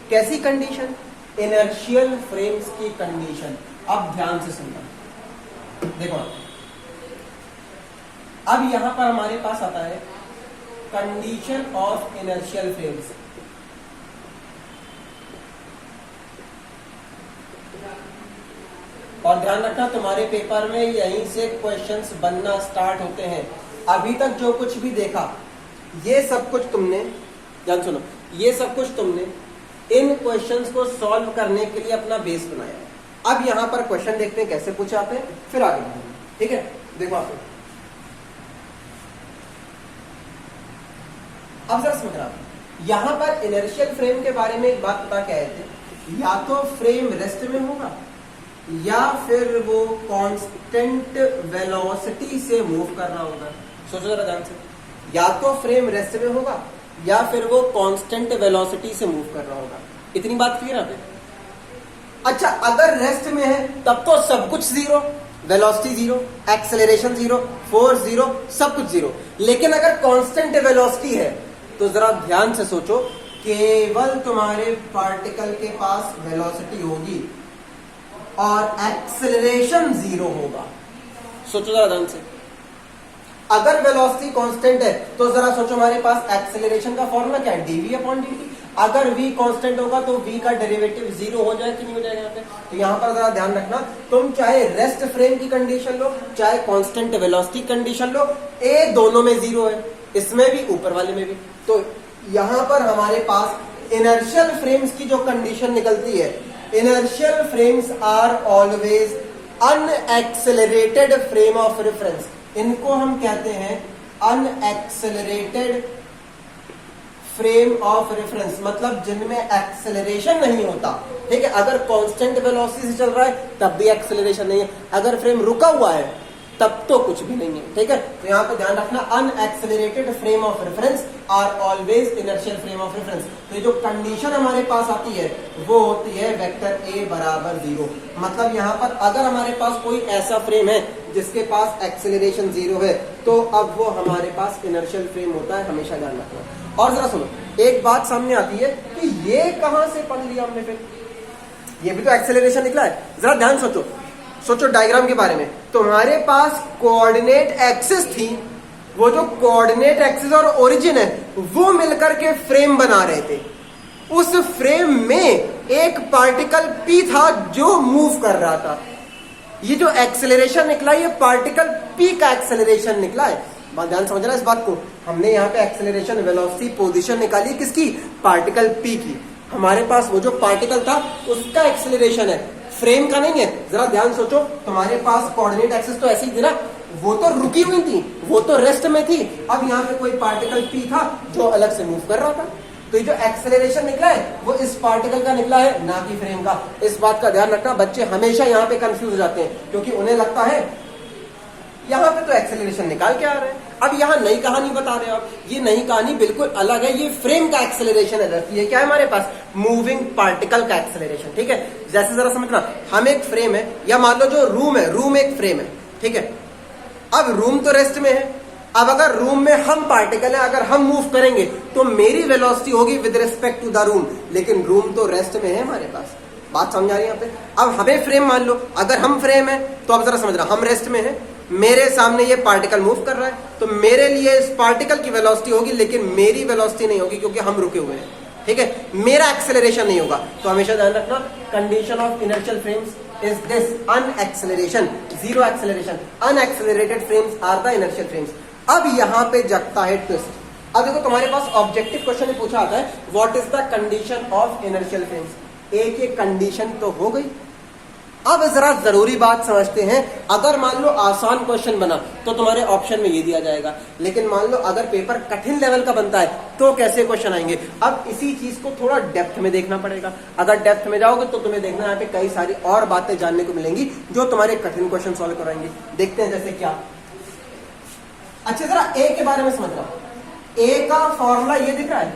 कैसी कंडीशन? इनर्शियल फ्रेम्स की कंडीशन। अब ध्यान से सुनना, देखो अब यहाँ पर हमारे पास आता है कंडीशन ऑफ इनर्शियल फ्रेम्स। और ध्यान रखना तुम्हारे पेपर में यहीं से क्वेश्चंस बनना स्टार्ट होते हैं। अभी तक जो कुछ भी देखा, ये सब कुछ तुमने, ध्यान सुनो, ये सब कुछ तुमने इन क्वेश्चंस को सॉल्व करने के लिए अपना बेस बनाया है। अब यहां पर क्वेश्चन देखते हैं कैसे पूछे आते हैं, फिर आगे बढ़ेंगे, ठीक है? देखो आप अब जरा समझ रहा, यहां पर इनर्शियल फ्रेम के बारे में एक बात बता के आए थे, या तो फ्रेम रेस्ट में होगा या फिर वो कांस्टेंट वेलोसिटी से मूव कर रहा होगा। सोचो जरा ध्यान से, या तो फ्रेम रेस्ट में होगा या फिर वो कांस्टेंट वेलोसिटी से मूव कर रहा होगा। इतनी बात क्लियर है? अच्छा, अगर रेस्ट में है तब तो सब कुछ zero, velocity zero, acceleration zero, force zero, सब कुछ जीरो। लेकिन अगर कांस्टेंट वेलोसिटी है तो जरा ध्यान से सोचो, केवल तुम्हारे पार्टिकल के पास वेलोसिटी होगी और एक्सेलरेशन जीरो होगा। सोचो जरा ध्यान से, अगर वेलोसिटी कांस्टेंट है तो जरा सोचो हमारे पास एक्सेलरेशन का फॉर्मूला क्या है? dv upon dt। अगर v कांस्टेंट होगा तो v का डेरिवेटिव जीरो हो जाए कि नहीं हो जाएगा यहाँ पे? तो यहाँ पर जरा ध्यान रखना, तुम चाहे रेस्ट फ्रेम की कंडीशन लो चाहे कांस्टेंट वेलोसिटी कंडीशन लो, ए दोनों में जीरो है, इसमें भी ऊपर वाले में भी। तो यहाँ पर हमारे पास इनर्शियल फ्रेम्स की जो कंडीशन निकलती है, inertial frames are always unaccelerated frame of reference. इनको हम कहते हैं अनएक्सेलरेटेड फ्रेम ऑफ रेफरेंस, मतलब जिनमें एक्सेलरेशन नहीं होता, ठीक है? अगर कांस्टेंट वेलोसिटी से चल रहा है तब भी एक्सेलरेशन नहीं है, अगर फ्रेम रुका हुआ है तब तो कुछ भी नहीं है, ठीक है? तो यहाँ पे ध्यान रखना, unaccelerated frame of reference are always inertial frame of reference. तो ये जो कंडीशन हमारे पास आती है वो होती है वेक्टर ए बराबर जीरो। मतलब यहाँ पर अगर हमारे पास कोई ऐसा फ्रेम है जिसके पास एक्सेलरेशन जीरो है तो अब वो हमारे पास इनर्शियल फ्रेम होता है, हमेशा ध्यान रखना। और जरा सुनो, एक बात सामने आती है कि ये कहां से पढ़ लिया हमने? फिर ये भी तो एक्सेलरेशन निकला है। जरा ध्यान सोचो, सोचो डायग्राम के बारे में। तुम्हारे पास कोऑर्डिनेट एक्सिस थी, वो जो कोऑर्डिनेट एक्सिस और ओरिजिन है वो मिलकर के फ्रेम बना रहे थे। उस फ्रेम में एक पार्टिकल P था जो मूव कर रहा था। ये जो एक्सेलरेशन निकला ये पार्टिकल P का एक्सेलरेशन निकला है। बात ध्यान समझना इस बात को। हमने यहाँ पे एक्सेलरेशन, वेलोसिटी, पोजीशन निकाली किसकी? पार्टिकल P की। हमारे पास वो जो पार्टिकल था उसका एक्सेलरेशन है, फ्रेम का नहीं है। जरा ध्यान सोचो, तुम्हारे पास कोऑर्डिनेट एक्सिस तो ऐसी थी ना, वो तो रुकी हुई थी, वो तो रेस्ट में थी। अब यहाँ पे कोई पार्टिकल P था जो अलग से मूव कर रहा था। तो ये जो एक्सेलरेशन निकला है वो इस पार्टिकल का निकला है, ना कि फ्रेम का। इस बात का ध्यान रखना, बच्चे हमेशा यहाँ पे कंफ्यूज हो जाते हैं क्योंकि उन्हें लगता है यहाँ पे तो एक्सेलरेशन निकाल के आ रहे हैं। अब यहाँ नई कहानी बता रहे हो आप, ये नई कहानी बिल्कुल अलग है। ये फ्रेम का एक्सेलरेशन है, ये क्या है हमारे पास? मूविंग पार्टिकल का एक्सेलरेशन। ठीक है, जैसे जरा समझना, हम एक फ्रेम है, या मान लो जो रूम है, रूम एक फ्रेम है। ठीक है, अब रूम तो रेस्ट में है। अब अगर रूम में हम पार्टिकल है, अगर हम मूव करेंगे तो मेरी वेलोसिटी होगी with respect to the room, लेकिन रूम तो रेस्ट में है हमारे पास। बात समझ आ रही है यहाँ पे? अब हमें फ्रेम मान लो, अगर हम फ्रेम है तो अब जरा समझना, हम रेस्ट में है, मेरे सामने ये पार्टिकल मूव कर रहा है, तो मेरे लिए इस पार्टिकल की वेलोसिटी होगी, लेकिन मेरी वेलोसिटी नहीं होगी क्योंकि हम रुके हुए हैं। ठीक है, मेरा एक्सेलरेशन नहीं होगा। तो हमेशा ध्यान रखना, condition of inertial frames is this, unacceleration, zero acceleration. Unaccelerated frames are the inertial frames. अब यहां पे जगता है ट्विस्ट। अब देखो, तुम्हारे पास ऑब्जेक्टिव क्वेश्चन में पूछा आता है what is the condition of inertial frames. एक एक कंडीशन तो हो गई। अब जरा जरूरी बात समझते हैं। अगर मान लो आसान क्वेश्चन बना तो तुम्हारे ऑप्शन में ये दिया जाएगा, लेकिन मान लो अगर पेपर कठिन लेवल का बनता है तो कैसे क्वेश्चन आएंगे। अब इसी चीज को थोड़ा डेप्थ में देखना पड़ेगा। अगर डेप्थ में जाओगे तो तुम्हें देखना यहाँ पे कई सारी और बातें जानने को मिलेंगी जो तुम्हारे कठिन क्वेश्चन सॉल्व कराएंगे। देखते हैं जैसे क्या। अच्छा, जरा ए के बारे में समझ रहा हूं। ए का फॉर्मूला ये दिख रहा है,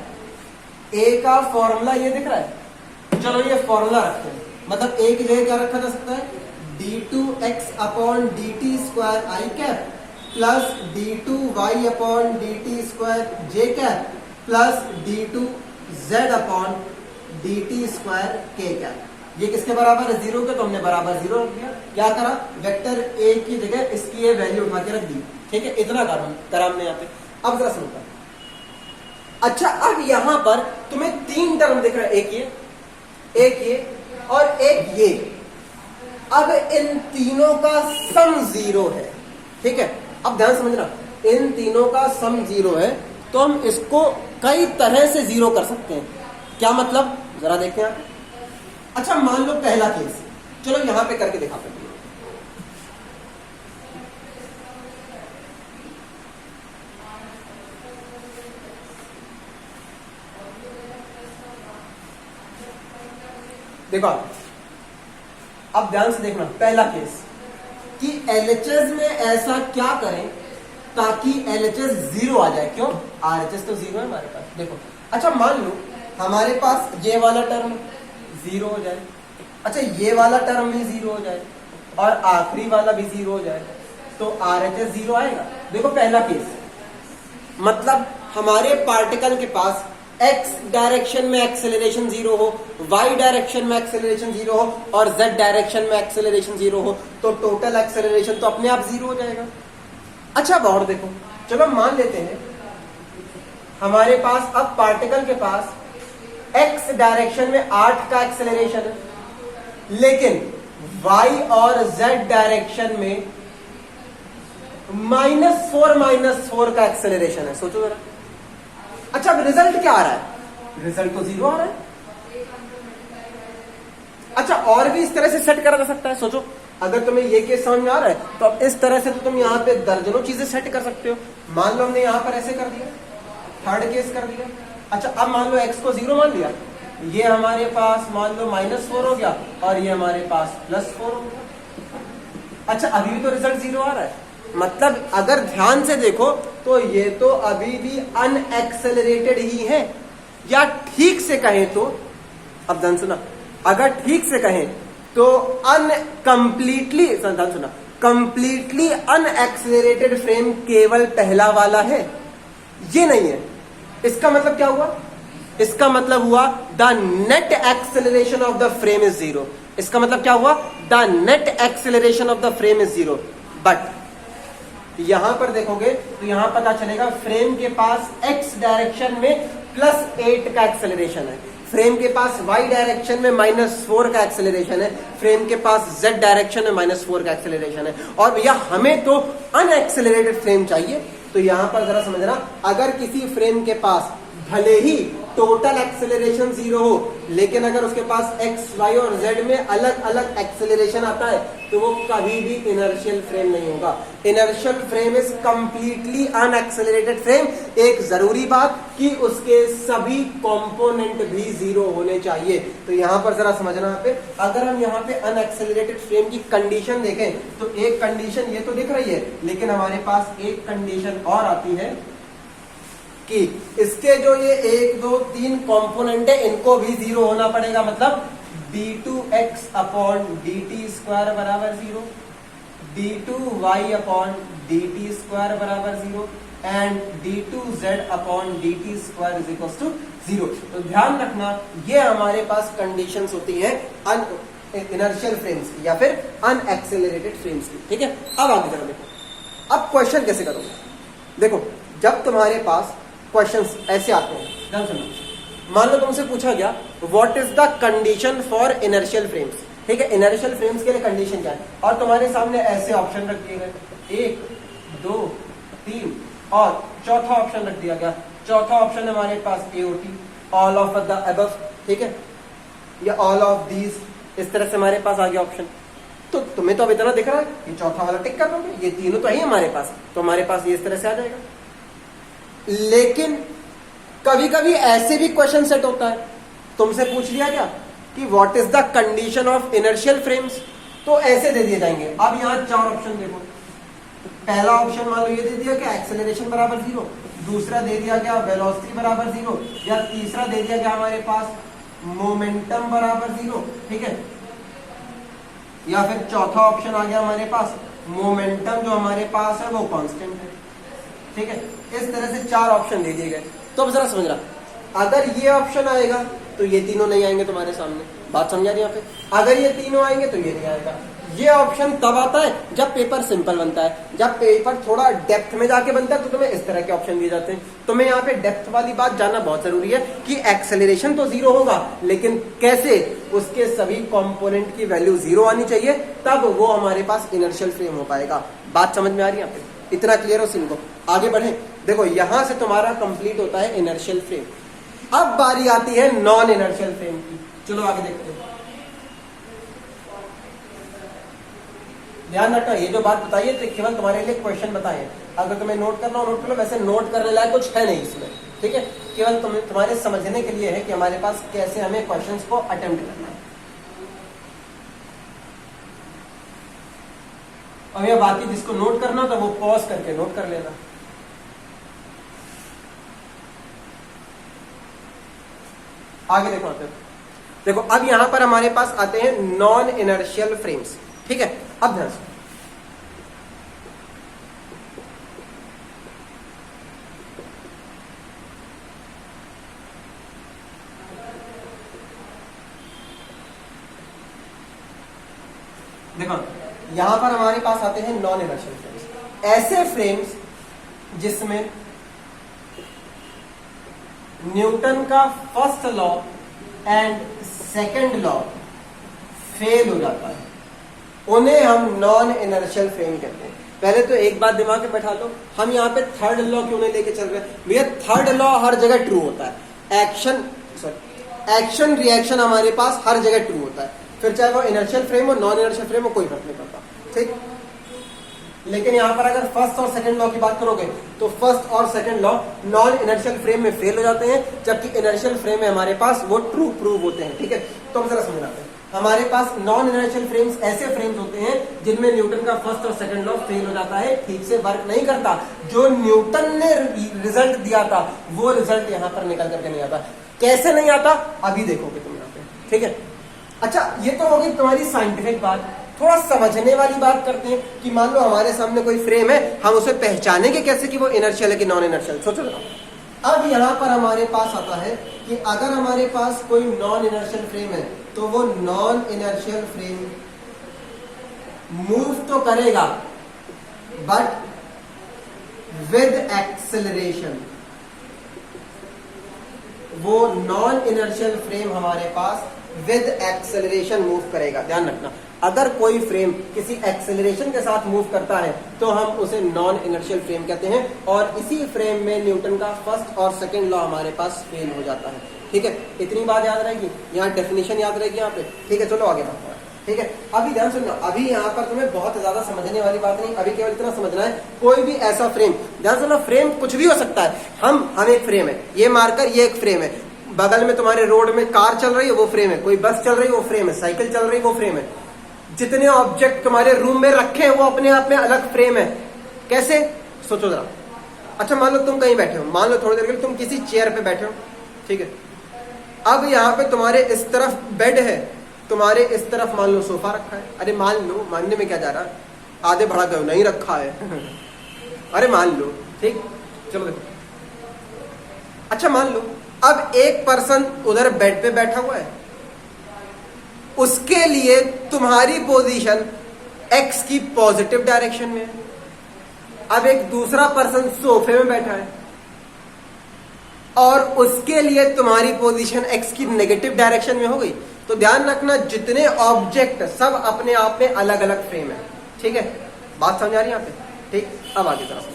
ए का फॉर्मूला ये दिख रहा है। चलो ये फॉर्मूला रखते हैं, मतलब ए की जगह क्या रखा जा सकता है? d2x upon D T square I cap plus d2y upon D T square J cap plus d2z upon D T square K cap. ये किसके बराबर है? 0 के, तो हमने बराबर 0 रख दिया। क्या करा? वेक्टर ए की जगह इसकी ये वैल्यू उठा के रख दी। ठीक है, इतना करा हमने यहाँ पे। अब जरा सुनता, अच्छा अब यहां पर तुम्हें 3 टर्म दिख रहा है, एक ये और एक ये। अब इन तीनों का सम 0 है। ठीक है, अब ध्यान समझना, इन तीनों का सम 0 है तो हम इसको कई तरह से 0 कर सकते हैं। क्या मतलब? जरा देखते हैं। अच्छा, मान लो पहला केस, चलो यहां पे करके दिखाते हैं। देखो, अब ध्यान से देखना, पहला केस कि LHS में ऐसा क्या करें ताकि LHS 0 आ जाए। क्यों? RHS तो 0 है हमारे पास। देखो, अच्छा मान लो हमारे पास ये वाला टर्म 0 हो जाए, अच्छा ये वाला टर्म भी 0 हो जाए और आखिरी वाला भी 0 हो जाए, तो RHS 0 आएगा। देखो पहला केस, मतलब हमारे पार्टिकल के पास x डायरेक्शन में एक्सेलरेशन 0 हो, y डायरेक्शन में एक्सेलरेशन 0 हो और z डायरेक्शन में एक्सेलरेशन 0 हो, तो टोटल एक्सेलरेशन तो अपने आप 0 हो जाएगा। अच्छा अब और देखो, चलो मान लेते हैं हमारे पास अब पार्टिकल के पास x डायरेक्शन में 8 का एक्सेलरेशन है, लेकिन y और z डायरेक्शन में -4 का एक्सेलरेशन है। सोचो जरा। अच्छा, अब रिजल्ट क्या आ रहा है? रिजल्ट तो 0 आ रहा है। अच्छा, और भी इस तरह से सेट करा जा सकता है। सोचो, अगर तुम्हें ये केस समझ में आ रहा है तो अब इस तरह से तो तुम यहाँ पे दर्जनों चीजें सेट कर सकते हो। मान लो हमने यहाँ पर ऐसे कर दिया, थर्ड केस कर दिया। अच्छा, अब मान लो x को 0 मान लिया, ये हमारे पास मान लो -4 हो गया और ये हमारे पास +4 हो गया। अच्छा, अभी भी तो रिजल्ट 0 आ रहा है, मतलब अगर ध्यान से देखो तो ये तो अभी भी अनएक्सेलरेटेड ही है, या ठीक से कहें तो, अब ध्यान सुना, अगर ठीक से कहें तो अनकम्प्लीटली, ध्यान सुना, कंप्लीटली अनएक्सेलरेटेड फ्रेम केवल पहला वाला है, ये नहीं है। इसका मतलब क्या हुआ? इसका मतलब हुआ the net acceleration of the frame is zero. इसका मतलब क्या हुआ? The net acceleration of the frame is zero. But यहां पर देखोगे तो यहां पता चलेगा फ्रेम के पास x डायरेक्शन में +8 का एक्सेलरेशन है, फ्रेम के पास y डायरेक्शन में -4 का एक्सेलरेशन है, फ्रेम के पास z डायरेक्शन में -4 का एक्सेलरेशन है। और भैया हमें तो अनएक्सेलरेटेड फ्रेम चाहिए। तो यहां पर जरा समझना, अगर किसी फ्रेम के पास भले ही टोटल एक्सेलरेशन 0 हो, लेकिन अगर उसके पास x, y और z में अलग अलग एक्सेलरेशन आता है तो वो कभी भी इनर्शियल फ्रेम नहीं होगा। Inertial frame is completely unaccelerated frame. एक जरूरी बात कि उसके सभी कंपोनेंट भी 0 होने चाहिए। तो यहां पर जरा समझना, यहाँ पे अगर हम यहाँ पे अनएक्सेलरेटेड फ्रेम की कंडीशन देखें तो एक कंडीशन ये तो दिख रही है, लेकिन हमारे पास एक कंडीशन और आती है कि इसके जो ये 1, 2, 3 कंपोनेंट है इनको भी 0 होना पड़ेगा। मतलब d2x अपॉन dt स्क्वायर बराबर 0, d2y अपॉन dt स्क्वायर बराबर 0 and d2z upon dt square is equal to 0। तो ध्यान रखना, ये हमारे पास कंडीशंस होती हैं इनर्शियल फ्रेम्स की या फिर अनएक्सेलरेटेड फ्रेम्स की। ठीक है, अब आगे जरा देखो, अब क्वेश्चन कैसे करोगे। देखो, जब तुम्हारे पास क्वेश्चंस ऐसे आते हैं, ध्यान सुनो। मान लो तुमसे पूछा गया what is the condition for inertial frames. ठीक है, इनर्शियल फ्रेम्स के लिए कंडीशन क्या है, और तुम्हारे सामने ऐसे ऑप्शन रख दिए गए 1, 2, 3 और चौथा ऑप्शन रख दिया गया। चौथा ऑप्शन हमारे पास AOT, all of the above. ठीक है, या ऑल ऑफ दीज, इस तरह से हमारे पास आ गया ऑप्शन। तो तुम्हें तो अब इतना दिख रहा है, ये चौथा वाला टिक कर दोगे, ये तीनों तो है हमारे पास, तो हमारे पास ये इस तरह से आ जाएगा। लेकिन कभी कभी ऐसे भी क्वेश्चन सेट होता है, तुमसे पूछ लिया गया कि what is the condition of inertial frames, तो ऐसे दे दिए जाएंगे। अब यहाँ 4 ऑप्शन देखो। तो पहला ऑप्शन मान लो ये दे दिया कि एक्सेलरेशन बराबर 0, दूसरा दे दिया गया वेलोसिटी बराबर 0, या तीसरा दे दिया गया हमारे पास मोमेंटम बराबर 0। ठीक है, या फिर चौथा ऑप्शन आ गया हमारे पास मोमेंटम जो हमारे पास है वो कांस्टेंट है। ठीक है, इस तरह से 4 ऑप्शन दे दिए गए। तो अब जरा समझना, अगर ये ऑप्शन आएगा तो ये तीनों नहीं आएंगे तुम्हारे सामने। बात समझा रही है यहाँ पे? अगर ये तीनों आएंगे तो ये नहीं आएगा। ये ऑप्शन तब आता है जब पेपर सिंपल बनता है। जब पेपर थोड़ा डेप्थ में जाके बनता है तो तुम्हें इस तरह के ऑप्शन दिए जाते हैं। तुम्हें यहाँ पे डेप्थ वाली बात जानना बहुत जरूरी है कि एक्सेलरेशन तो 0 होगा, लेकिन कैसे, उसके सभी कंपोनेंट की वैल्यू 0 आनी चाहिए, तब वो हमारे पास इनर्शियल फ्रेम हो पाएगा। बात समझ में आ रही है यहाँ पे? इतना क्लियर हो सीन को? आगे बढ़े। देखो, यहां से तुम्हारा कंप्लीट होता है इनर्शियल फ्रेम। अब बारी आती है नॉन इनर्शियल फ्रेम की। चलो आगे देखते हैं। ध्यान रखना, ये जो बात बताइए तो केवल तुम्हारे लिए क्वेश्चन बताए। अगर तुम्हें नोट करना हो नोट कर लो, वैसे नोट करने लायक कुछ है नहीं इसमें। ठीक है, केवल तुम्हारे समझने के लिए है कि हमारे पास कैसे हमें क्वेश्चंस को अटेम्प्ट करना है। और ये बाकी जिसको नोट करना तो वो पॉज करके नोट कर लेना। आगे देखो, देखो अब यहां पर हमारे पास आते हैं नॉन इनर्शियल फ्रेम्स। ठीक है, अब ध्यान से देखो, यहां पर हमारे पास आते हैं नॉन इनर्शियल फ्रेम्स। ऐसे फ्रेम्स जिसमें न्यूटन का first law and second law fail हो जाता है, उन्हें हम नॉन इनर्शियल फ्रेम कहते हैं। पहले तो एक बात दिमाग में बैठा लो, हम यहाँ पे थर्ड लॉ क्यों नहीं लेके चल रहे हैं? भैया थर्ड लॉ हर जगह ट्रू होता है। एक्शन रिएक्शन हमारे पास हर जगह ट्रू होता है, फिर चाहे वो इनर्शियल फ्रेम हो नॉन इनर्शियल फ्रेम हो, कोई फर्क नहीं पड़ता। ठीक, लेकिन यहां पर अगर फर्स्ट और सेकंड लॉ की बात करोगे तो फर्स्ट और second law non inertial frame में फेल हो जाते हैं, जबकि इनर्शियल फ्रेम में हमारे पास वो ट्रू प्रूव होते हैं। ठीक है, तो हम जरा समझाते हैं। हमारे पास नॉन इनर्शियल फ्रेम्स ऐसे फ्रेम्स होते हैं जिनमें न्यूटन का फर्स्ट और सेकंड लॉ फेल हो जाता है, ठीक से वर्क नहीं करता। जो न्यूटन ने रिजल्ट दिया था वो रिजल्ट यहां पर निकल करके नहीं आता। कैसे नहीं आता अभी देखोगे तुम यहाँ पे। ठीक है, अच्छा ये तो होगी तुम्हारी साइंटिफिक बात। थोड़ा समझने वाली बात करते हैं कि मान लो हमारे सामने कोई फ्रेम है, हम उसे पहचानेंगे कैसे कि वो इनर्शियल है कि नॉन इनर्शियल? सोचो। अब यहां पर हमारे पास आता है कि अगर हमारे पास कोई नॉन इनर्शियल फ्रेम है तो वो नॉन इनर्शियल फ्रेम मूव तो करेगा बट विद एक्सेलरेशन। वो नॉन इनर्शियल फ्रेम हमारे पास विद एक्सेलरेशन मूव करेगा। ध्यान रखना, अगर कोई फ्रेम किसी एक्सेलरेशन के साथ मूव करता है तो हम उसे नॉन इनर्शियल फ्रेम कहते हैं, और इसी फ्रेम में न्यूटन का फर्स्ट और सेकंड लॉ हमारे पास फेल हो जाता है। ठीक है, इतनी बात याद रहेगी, यहाँ डेफिनेशन याद रहेगी यहाँ पे। ठीक है, चलो आगे बढ़ते हैं। ठीक है, अभी ध्यान सुनना, अभी यहाँ पर तुम्हें बहुत ज्यादा समझने वाली बात नहीं, अभी केवल इतना समझना है, कोई भी ऐसा फ्रेम, ध्यान सुनना, फ्रेम कुछ भी हो सकता है। हम एक फ्रेम है, ये मार्कर, ये एक फ्रेम है, बगल में तुम्हारे रोड में कार चल रही है वो फ्रेम है, कोई बस चल रही है वो फ्रेम है, साइकिल चल रही है वो फ्रेम है। जितने ऑब्जेक्ट तुम्हारे रूम में रखे हैं वो अपने आप में अलग फ्रेम है। कैसे, सोचो जरा। अच्छा, मान लो तुम कहीं बैठे हो, मान लो थोड़ी देर के लिए तुम किसी चेयर पे बैठे हो, ठीक है। अब यहाँ पे तुम्हारे इस तरफ बेड है, तुम्हारे इस तरफ मान लो सोफा रखा है। अरे मान लो, मानने में क्या जा रहा है, आधे बढ़ा गए, नहीं रखा है अरे मान लो, ठीक, चलो देखो। अच्छा मान लो अब एक पर्सन उधर बेड पे बैठा हुआ है, उसके लिए तुम्हारी पोजीशन एक्स की पॉजिटिव डायरेक्शन में है। अब एक दूसरा पर्सन सोफे में बैठा है और उसके लिए तुम्हारी पोजीशन एक्स की नेगेटिव डायरेक्शन में हो गई। तो ध्यान रखना, जितने ऑब्जेक्ट सब अपने आप में अलग अलग फ्रेम है। ठीक है, बात समझ आ रही है यहाँ पे? ठीक, अब आगे तरफ।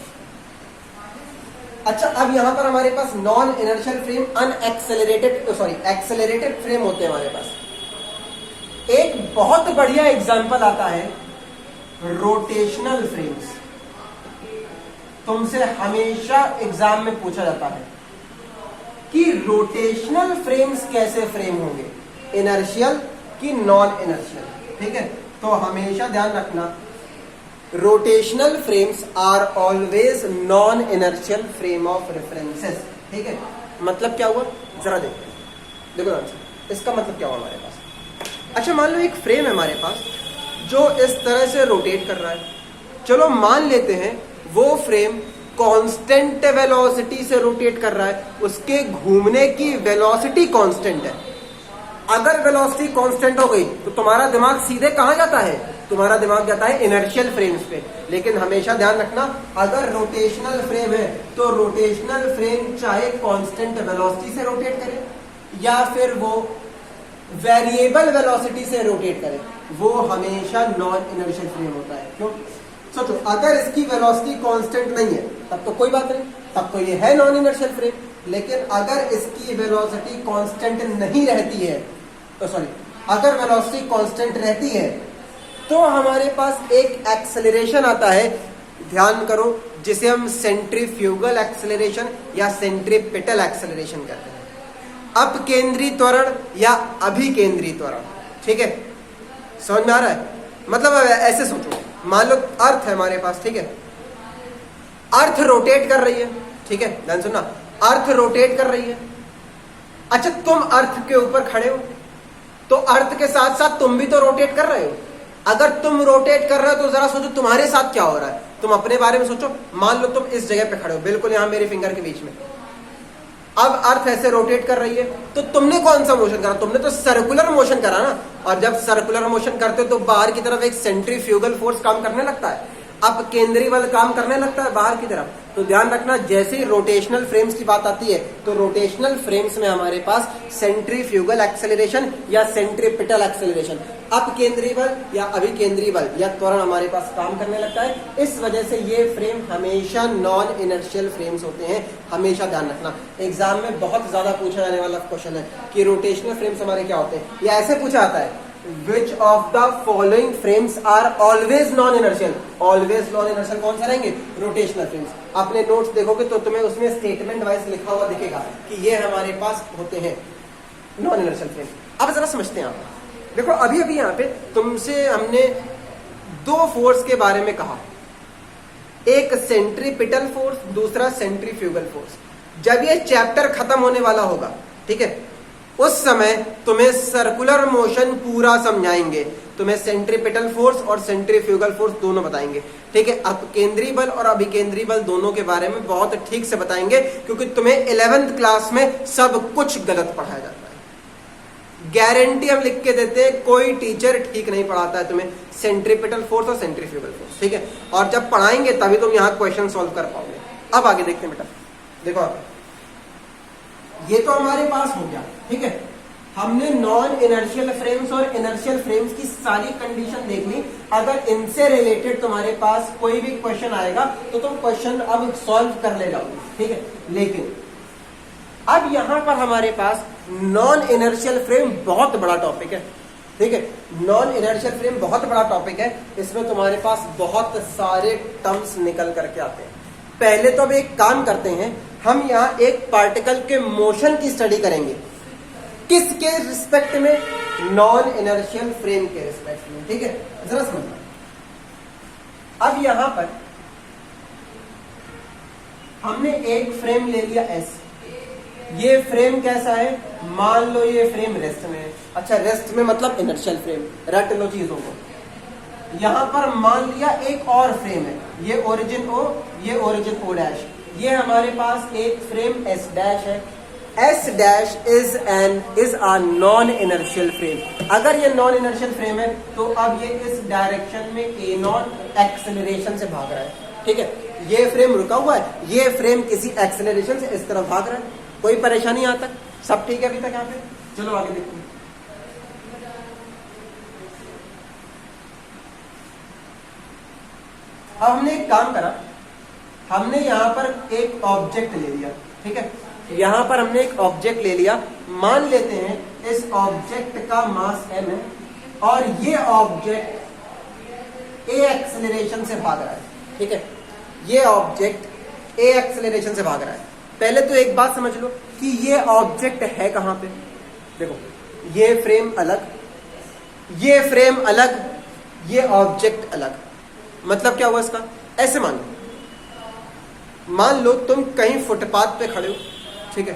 अच्छा, अब यहां पर हमारे पास non inertial frame, accelerated frame होते हैं हमारे पास। एक बहुत बढ़िया एग्जांपल आता है रोटेशनल फ्रेम्स। तुमसे हमेशा एग्जाम में पूछा जाता है कि रोटेशनल फ्रेम्स कैसे फ्रेम होंगे, इनर्शियल कि नॉन इनर्शियल। ठीक है, तो हमेशा ध्यान रखना, rotational frames are always non inertial frame of references. ठीक है, मतलब क्या हुआ, जरा देखो आंसर, इसका मतलब क्या हुआ हमारे पास। अच्छा, मान लो एक फ्रेम है हमारे पास जो इस तरह से रोटेट कर रहा है। चलो मान लेते हैं वो फ्रेम कांस्टेंट वेलोसिटी से रोटेट कर रहा है, उसके घूमने की वेलोसिटी कांस्टेंट है। अगर वेलोसिटी कांस्टेंट हो गई तो तुम्हारा दिमाग सीधे कहां जाता है, तुम्हारा दिमाग जाता है इनर्शियल फ्रेम्स पे। लेकिन हमेशा ध्यान रखना, अगर रोटेशनल फ्रेम है तो रोटेशनल फ्रेम चाहे कांस्टेंट वेलोसिटी से रोटेट करे या फिर वो वेरिएबल वेलोसिटी से रोटेट करे, वो हमेशा नॉन इनर्शियल फ्रेम होता है। क्यों, सोचो, अगर इसकी वेलोसिटी कांस्टेंट नहीं है तब तो कोई बात नहीं, तब तो ये है नॉन इनर्शियल फ्रेम। लेकिन अगर इसकी वेलोसिटी कांस्टेंट नहीं रहती है, तो सॉरी, अगर वेलोसिटी कांस्टेंट रहती है तो हमारे पास एक एक्सेलरेशन आता है, ध्यान करो, जिसे हम सेंट्रीफ्यूगल एक्सेलरेशन या सेंट्रीपिटल एक्सेलरेशन कहते हैं। अपकेंद्री त्वरण या अभिकेंद्री त्वरण। ठीक है, समझ में आ रहा है? मतलब ऐसे सोचो, मान लो अर्थ है हमारे पास, ठीक है, अर्थ रोटेट कर रही है। ठीक है, ध्यान सुनना, अर्थ रोटेट कर रही है। अच्छा, तुम अर्थ के ऊपर खड़े हो तो अर्थ के साथ साथ तुम भी तो रोटेट कर रहे हो। अगर तुम रोटेट कर रहे हो तो जरा सोचो तुम्हारे साथ क्या हो रहा है, तुम अपने बारे में सोचो। मान लो तुम इस जगह पे खड़े हो, बिल्कुल यहां मेरे फिंगर के बीच में। अब अर्थ ऐसे रोटेट कर रही है तो तुमने कौन सा मोशन करा, तुमने तो सर्कुलर मोशन करा ना। और जब सर्कुलर मोशन करते हो तो बाहर की तरफ एक सेंट्रीफ्यूगल फोर्स काम करने लगता है, अपकेंद्री बल काम करने लगता है बाहर की तरफ। तो ध्यान रखना, जैसे ही रोटेशनल फ्रेम्स की बात आती है तो रोटेशनल फ्रेम्स में हमारे पास सेंट्रीफ्यूगल एक्सेलरेशन या सेंट्रीपिटल एक्सेलरेशन, अपकेंद्री बल या अभिकेंद्री बल या त्वरण हमारे पास काम करने लगता है। इस वजह से ये फ्रेम हमेशा नॉन इनर्शियल फ्रेम्स होते हैं। हमेशा ध्यान रखना, एग्जाम में बहुत ज्यादा पूछा जाने वाला क्वेश्चन है कि रोटेशनल फ्रेम्स हमारे क्या होते हैं। या ऐसे पूछा जाता है, Which of the following frames are always non-inertial? Always non-inertial कौन सा रहेंगे? Rotational frames. अपने नोट्स देखोगे तो तुम्हें उसमें स्टेटमेंट वाइज लिखा हुआ दिखेगा कि ये हमारे पास होते हैं नॉन इनर्शियल फ्रेम। अब जरा समझते हैं आप, देखो अभी अभी यहाँ पे तुमसे हमने दो फोर्स के बारे में कहा, एक सेंट्रीपिटल फोर्स, दूसरा सेंट्रीफ्यूगल फोर्स। जब ये चैप्टर खत्म होने वाला होगा, ठीक है, उस समय तुम्हें सर्कुलर मोशन पूरा समझाएंगे, तुम्हें सेंट्रीपिटल फोर्स और सेंट्रीफ्यूगल फोर्स दोनों बताएंगे, ठीक है। अपकेंद्री बल और अभिकेंद्री बल दोनों के बारे में बहुत ठीक से बताएंगे, क्योंकि तुम्हें 11th क्लास में सब कुछ गलत पढ़ाया जाता है। गारंटी हम लिख के देते हैं, कोई टीचर ठीक नहीं पढ़ाता है तुम्हें सेंट्रीपिटल फोर्स और सेंट्रीफ्यूगल फोर्स, ठीक है। और जब पढ़ाएंगे तभी तुम यहाँ क्वेश्चन सॉल्व कर पाओगे। अब आगे देखते हैं बेटा, देखो आप, ये तो हमारे पास हो गया, ठीक है। हमने नॉन इनर्शियल फ्रेम्स और इनर्शियल फ्रेम्स की सारी कंडीशन देख ली। अगर इनसे रिलेटेड तुम्हारे पास कोई भी क्वेश्चन आएगा तो तुम क्वेश्चन अब सॉल्व कर ले जाओगे, ठीक है। लेकिन अब यहां पर हमारे पास नॉन इनर्शियल फ्रेम बहुत बड़ा टॉपिक है, ठीक है। नॉन इनर्शियल फ्रेम बहुत बड़ा टॉपिक है, इसमें तुम्हारे पास बहुत सारे टर्म्स निकल करके आते हैं। पहले तो अब एक काम करते हैं, हम यहाँ एक पार्टिकल के मोशन की स्टडी करेंगे। किसके रिस्पेक्ट में? नॉन इनर्शियल फ्रेम के रिस्पेक्ट में, ठीक है। जरा समझना, अब यहां पर हमने एक फ्रेम ले लिया एस। ये फ्रेम कैसा है? मान लो ये फ्रेम रेस्ट में है। अच्छा, रेस्ट में मतलब इनर्शियल फ्रेम, रट लो चीजों को। यहां पर मान लिया एक और फ्रेम है, ये ओरिजिन ओ, ये ओरिजिन ओ डैश। ये हमारे पास एक फ्रेम एस डैश है। S dash is a non inertial frame. अगर ये नॉन इनर्शियल फ्रेम है तो अब ये इस डायरेक्शन में ए नॉट एक्सेलरेशन से भाग रहा है, ठीक है। ये फ्रेम रुका हुआ है, ये फ्रेम किसी एक्सेलरेशन से इस तरफ भाग रहा है। कोई परेशानी यहां तक? सब ठीक है अभी तक यहाँ पे? चलो आगे देखते हैं। अब हमने एक काम करा, हमने यहां पर एक ऑब्जेक्ट ले लिया, ठीक है। यहां पर हमने एक ऑब्जेक्ट ले लिया। मान लेते हैं इस ऑब्जेक्ट का मास m है और ये ऑब्जेक्ट ए एक्सेलरेशन से भाग रहा है, ठीक है। ये ऑब्जेक्ट ए एक्सेलरेशन से भाग रहा है। पहले तो एक बात समझ लो कि ये ऑब्जेक्ट है कहां पे। देखो, ये फ्रेम अलग, ये फ्रेम अलग, ये ऑब्जेक्ट अलग। मतलब क्या हुआ इसका? ऐसे मान लो तुम कहीं फुटपाथ पे खड़े हो, ठीक है।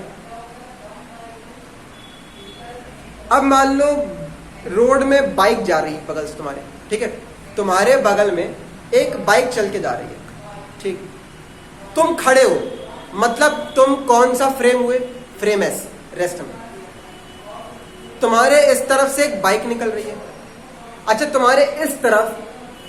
अब मान लो रोड में बाइक जा रही है बगल से तुम्हारे, ठीक है। तुम्हारे बगल में एक बाइक चल के जा रही है, ठीक। तुम खड़े हो, मतलब तुम कौन सा फ्रेम हुए? फ्रेम एस, रेस्ट में। तुम्हारे इस तरफ से एक बाइक निकल रही है। अच्छा, तुम्हारे इस तरफ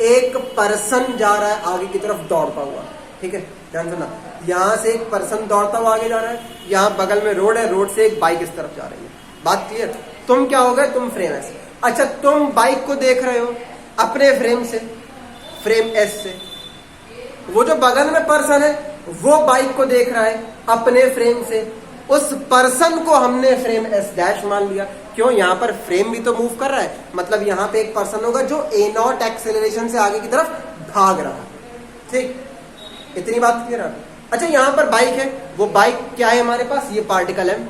एक पर्सन जा रहा है आगे की तरफ दौड़ता हुआ, ठीक है। ध्यान सुनना, यहां से एक पर्सन दौड़ता हुआ आगे जा रहा है, यहां बगल में रोड है, रोड से एक बाइक इस तरफ जा रही है। बात क्लियर? तुम क्या हो गए? तुम फ्रेम एस। अच्छा, तुम बाइक को देख रहे हो अपने फ्रेम से, फ्रेम एस से। वो जो बगल में पर्सन है वो बाइक को देख रहा है अपने फ्रेम से। उस पर्सन को हमने फ्रेम एस डैश मान लिया। क्यों? यहां पर फ्रेम भी तो मूव कर रहा है, मतलब यहां पे एक पर्सन होगा जो ए नॉट एक्सेलरेशन से आगे की तरफ भाग रहा है, ठीक। इतनी बात क्लियर है? अच्छा, यहां पर बाइक है, वो बाइक क्या है हमारे पास? ये particle M.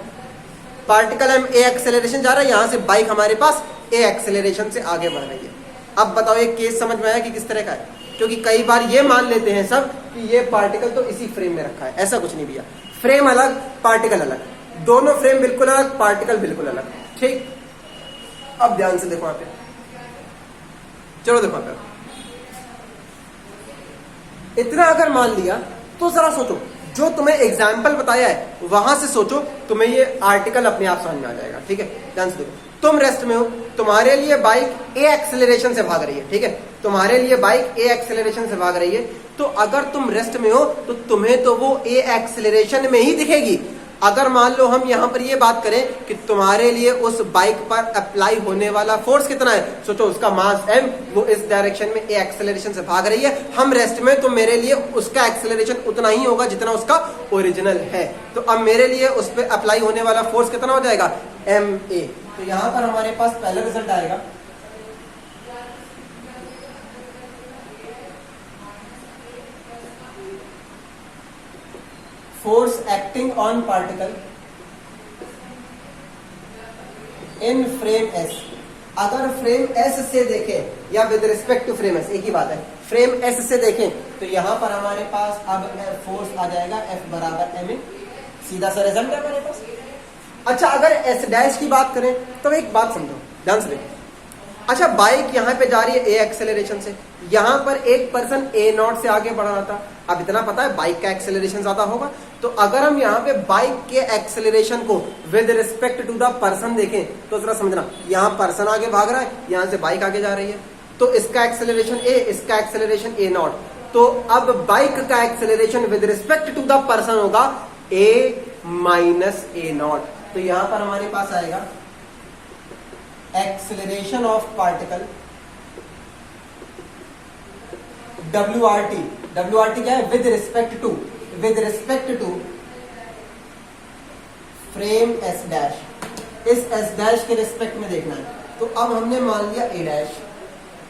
Particle M A acceleration जा रहा है, यहां से बाइक हमारे पास ए एक्सेलरेशन से आगे बढ़ रही है। अब बताओ ये केस समझ में आया कि किस तरह का है? क्योंकि कई बार ये मान लेते हैं सब कि ये पार्टिकल तो इसी फ्रेम में रखा है। ऐसा कुछ नहीं भैया, फ्रेम अलग, पार्टिकल अलग, दोनों फ्रेम बिल्कुल अलग, पार्टिकल बिल्कुल अलग, ठीक। अब ध्यान से देखो यहाँ पे, चलो देखो यहाँ पे। इतना अगर मान लिया तो जरा सोचो, जो तुम्हें एग्जाम्पल बताया है वहां से सोचो, तुम्हें ये आर्टिकल अपने आप समझ में आ जाएगा, ठीक है। ध्यान से देखो, तुम रेस्ट में हो, तुम्हारे लिए बाइक ए एक्सेलरेशन से भाग रही है, ठीक है। तुम्हारे लिए बाइक ए एक्सेलरेशन से भाग रही है, तो अगर तुम रेस्ट में हो तो तुम्हें तो वो ए एक्सेलरेशन में ही दिखेगी। अगर मान लो हम यहां पर ये बात करें कि तुम्हारे लिए उस बाइक पर अप्लाई होने वाला फोर्स कितना है, सोचो उसका मास m, वो इस डायरेक्शन में ए एक्सेलरेशन से भाग रही है, हम रेस्ट में, तो मेरे लिए उसका एक्सेलरेशन उतना ही होगा जितना उसका ओरिजिनल है। तो अब मेरे लिए उस पर अप्लाई होने वाला फोर्स कितना हो जाएगा? ma। तो यहां पर हमारे पास पहला रिजल्ट आएगा, force acting on particle in frame S. अगर फ्रेम एस से देखें या with respect to frame S, एक ही बात है, फ्रेम एस से देखें तो यहां पर हमारे पास अब फोर्स आ जाएगा F बराबर ma। सीधा सा रिजल्ट है हमारे पास। अच्छा अगर एस डैश की बात करें तो एक बात समझो ध्यान से देखो। अच्छा बाइक यहाँ पे जा रही है ए एक्सेलरेशन से, यहाँ पर एक पर्सन ए नॉट से आगे बढ़ रहा था। अब इतना पता है बाइक का एक्सेलरेशन ज्यादा होगा, तो अगर हम यहाँ पे बाइक के एक्सेलरेशन को with respect to the person देखें तो जरा समझना, यहाँ पर्सन आगे भाग रहा है, यहाँ से बाइक आगे जा रही है, तो इसका एक्सेलरेशन ए, इसका एक्सेलरेशन ए नॉट। तो अब बाइक का acceleration with respect to the person होगा ए माइनस ए नॉट। तो यहां पर हमारे पास आएगा acceleration of particle WRT। WRT क्या है? With respect to frame S dash. इस एस डैश के रिस्पेक्ट में देखना है। तो अब हमने मान लिया ए डैश,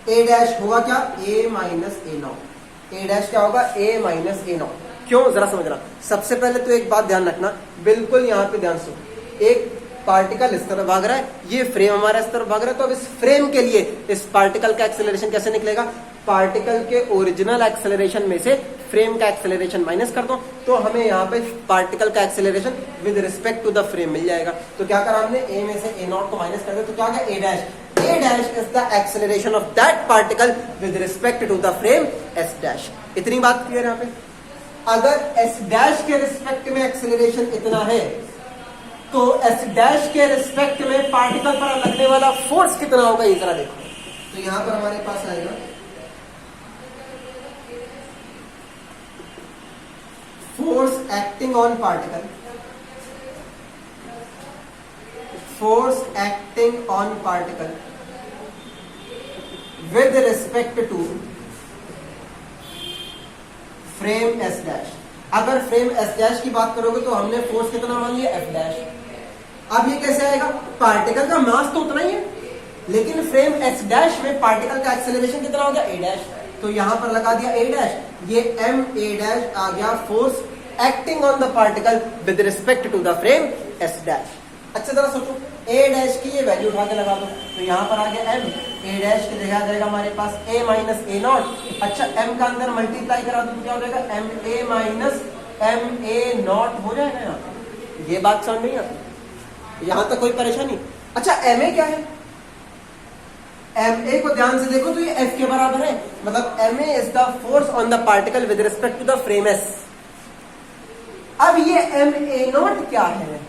ए डैश होगा क्या? A minus A naught. A dash क्या होगा? A minus A naught. क्यों? जरा समझना। सबसे पहले तो एक बात ध्यान रखना, बिल्कुल यहां पे ध्यान से, एक पार्टिकल इस तरफ भाग रहा है, ये फ्रेम हमारा इस तरफ भाग रहा है, तो अब इस फ्रेम के लिए इस पार्टिकल का एक्सेलरेशन कैसे निकलेगा? पार्टिकल के ओरिजिनल एक्सेलरेशन में से फ्रेम का एक्सेलरेशन माइनस कर दो, तो हमें यहाँ पे पार्टिकल का acceleration with respect to the frame मिल जाएगा। तो क्या करा हमने? ए में से ए नॉट को माइनस कर दो, तो क्या गया? A dash. A dash is the acceleration of that particle with respect to the frame S dash. इतनी बात क्लियर यहाँ पे। अगर एस डैश के रिस्पेक्ट में एक्सेलरेशन इतना है, तो एस डैश के रिस्पेक्ट में पार्टिकल पर लगने वाला फोर्स कितना होगा ये जरा देखो। तो यहां पर हमारे पास आएगा force acting on particle, force acting on particle with respect to frame S dash. अगर फ्रेम एस डैश की बात करोगे तो हमने फोर्स कितना मान लिया? F dash. अब ये कैसे आएगा? पार्टिकल का मास तो उतना ही है, लेकिन फ्रेम एस डैश में पार्टिकल का एक्सेलरेशन कितना हो गया? A dash. तो यहां पर लगा दिया ए डैश, ये एम ए डैश आ गया force acting on the particle with respect to the frame S dash. अच्छा जरा सोचो, ए डैश की ये वैल्यू उठा के लगा दो, तो यहां पर आ गया एम, ए डैश के देखा जाएगा हमारे पास ए माइनस ए नॉट। अच्छा एम का अंदर मल्टीप्लाई करा दो तो क्या हो जाएगा? M A minus M A naught हो जाएगा। यहाँ ये बात समझ नहीं आती? यहां तक कोई परेशानी? अच्छा एम ए क्या है? एम ए को ध्यान से देखो तो ये एफ के बराबर है, मतलब M A is the force on the particle with respect to the frame S. अब ये एम ए नॉट क्या है?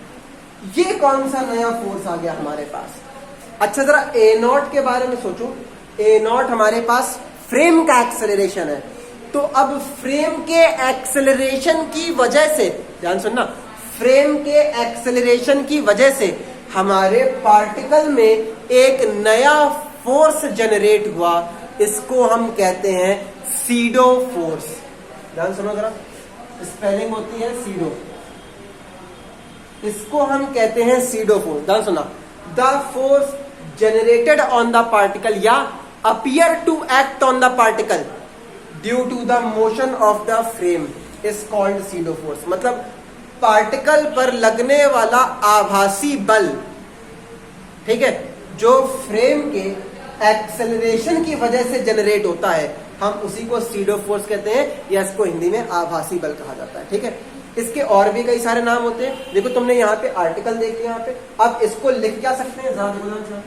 ये कौन सा नया फोर्स आ गया हमारे पास? अच्छा जरा ए नॉट के बारे में सोचो। ए नॉट हमारे पास फ्रेम का एक्सेलरेशन है, तो अब फ्रेम के एक्सेलरेशन की वजह से, ध्यान सुनना, फ्रेम के एक्सेलरेशन की वजह से हमारे पार्टिकल में एक नया फोर्स जनरेट हुआ, इसको हम कहते हैं सीडो फोर्स। ध्यान सुनो जरा, स्पेलिंग होती है सीडो, इसको हम कहते हैं सीडो फोर्स। ध्यान सुना, the force generated on the particle या appear to act on the particle due to the motion of the frame is called pseudo force. मतलब पार्टिकल पर लगने वाला आभासी बल, ठीक है, जो फ्रेम के एक्सेलरेशन की वजह से जनरेट होता है, हम उसी को सीडो फोर्स कहते हैं, या इसको हिंदी में आभासी बल कहा जाता है। ठीक है, इसके और भी कई सारे नाम होते हैं। देखो तुमने यहाँ पे आर्टिकल देख लिया, यहाँ पे अब इसको लिख क्या सकते हैं?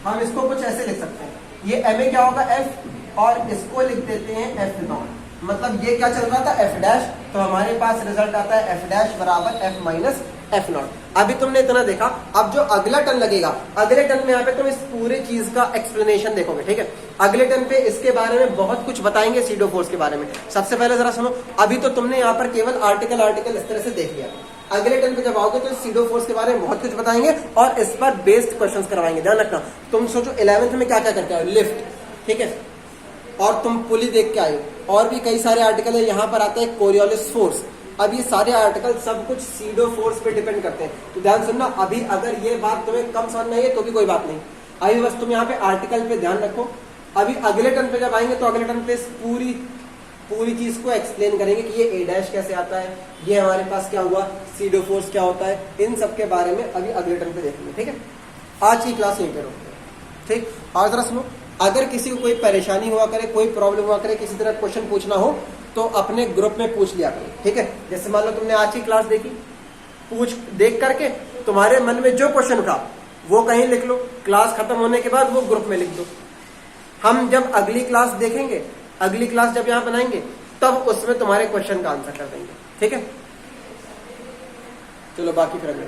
हम इसको कुछ ऐसे लिख सकते हैं, ये एम ए क्या होगा? एफ, और इसको लिख देते हैं एफ नॉट। मतलब ये क्या चल रहा था? एफ डैश, तो हमारे पास रिजल्ट आता है एफ डैश बराबर एफ माइनस एफ नॉट। अभी तुमने इतना देखा, अब जो अगला टर्न लगेगा, अगले टर्न में यहाँ पे तुम इस पूरे चीज का एक्सप्लेनेशन देखोगे। ठीक है, अगले टर्न पे इसके बारे में बहुत कुछ बताएंगे, सीडो फोर्स के बारे में। सबसे पहले जरा सुनो, अभी तो तुमने यहाँ पर केवल आर्टिकल आर्टिकल इस तरह से देख लिया। अगले टर्न पे जब आओगे तो सीडो फोर्स के बारे में बहुत कुछ बताएंगे और इस पर बेस्ड क्वेश्चंस करवाएंगे। ध्यान रखना, तुम सोचो 11th में क्या क्या करके आए? लिफ्ट, ठीक है, और तुम पुली देख के आए, और भी कई सारे आर्टिकल है। यहाँ पर आता है कोरियोलिस फोर्स। अब ये सारे आर्टिकल सब कुछ सीडो फोर्स पे डिपेंड करते हैं। तो ध्यान सुनना, अभी अगर ये बात तुम्हें कम समझ में आई है तो भी कोई बात नहीं, अभी बस तुम यहाँ पे आर्टिकल पे ध्यान रखो। अभी अगले टर्न पे जब आएंगे तो अगले टर्न पे पूरी चीज को एक्सप्लेन करेंगे कि ये ए डैश कैसे आता है, ये हमारे पास क्या हुआ, सीडो फोर्स क्या होता है, इन सब के बारे में अभी अगले टर्न पे देखेंगे। ठीक है, आज की क्लास यहीं पे रोकते हैं। ठीक, और जरा सुनो, अगर किसी को कोई परेशानी हुआ करे, कोई प्रॉब्लम हुआ करे, किसी तरह क्वेश्चन पूछना हो तो अपने ग्रुप में पूछ लिया करो। ठीक है, जैसे मान लो तुमने आज की क्लास देखी, पूछ देख करके तुम्हारे मन में जो क्वेश्चन उठा वो कहीं लिख लो, क्लास खत्म होने के बाद वो ग्रुप में लिख दो। हम जब अगली क्लास देखेंगे, अगली क्लास जब यहां बनाएंगे, तब उसमें तुम्हारे क्वेश्चन का आंसर कर देंगे। ठीक है, चलो बाकी फिर अगले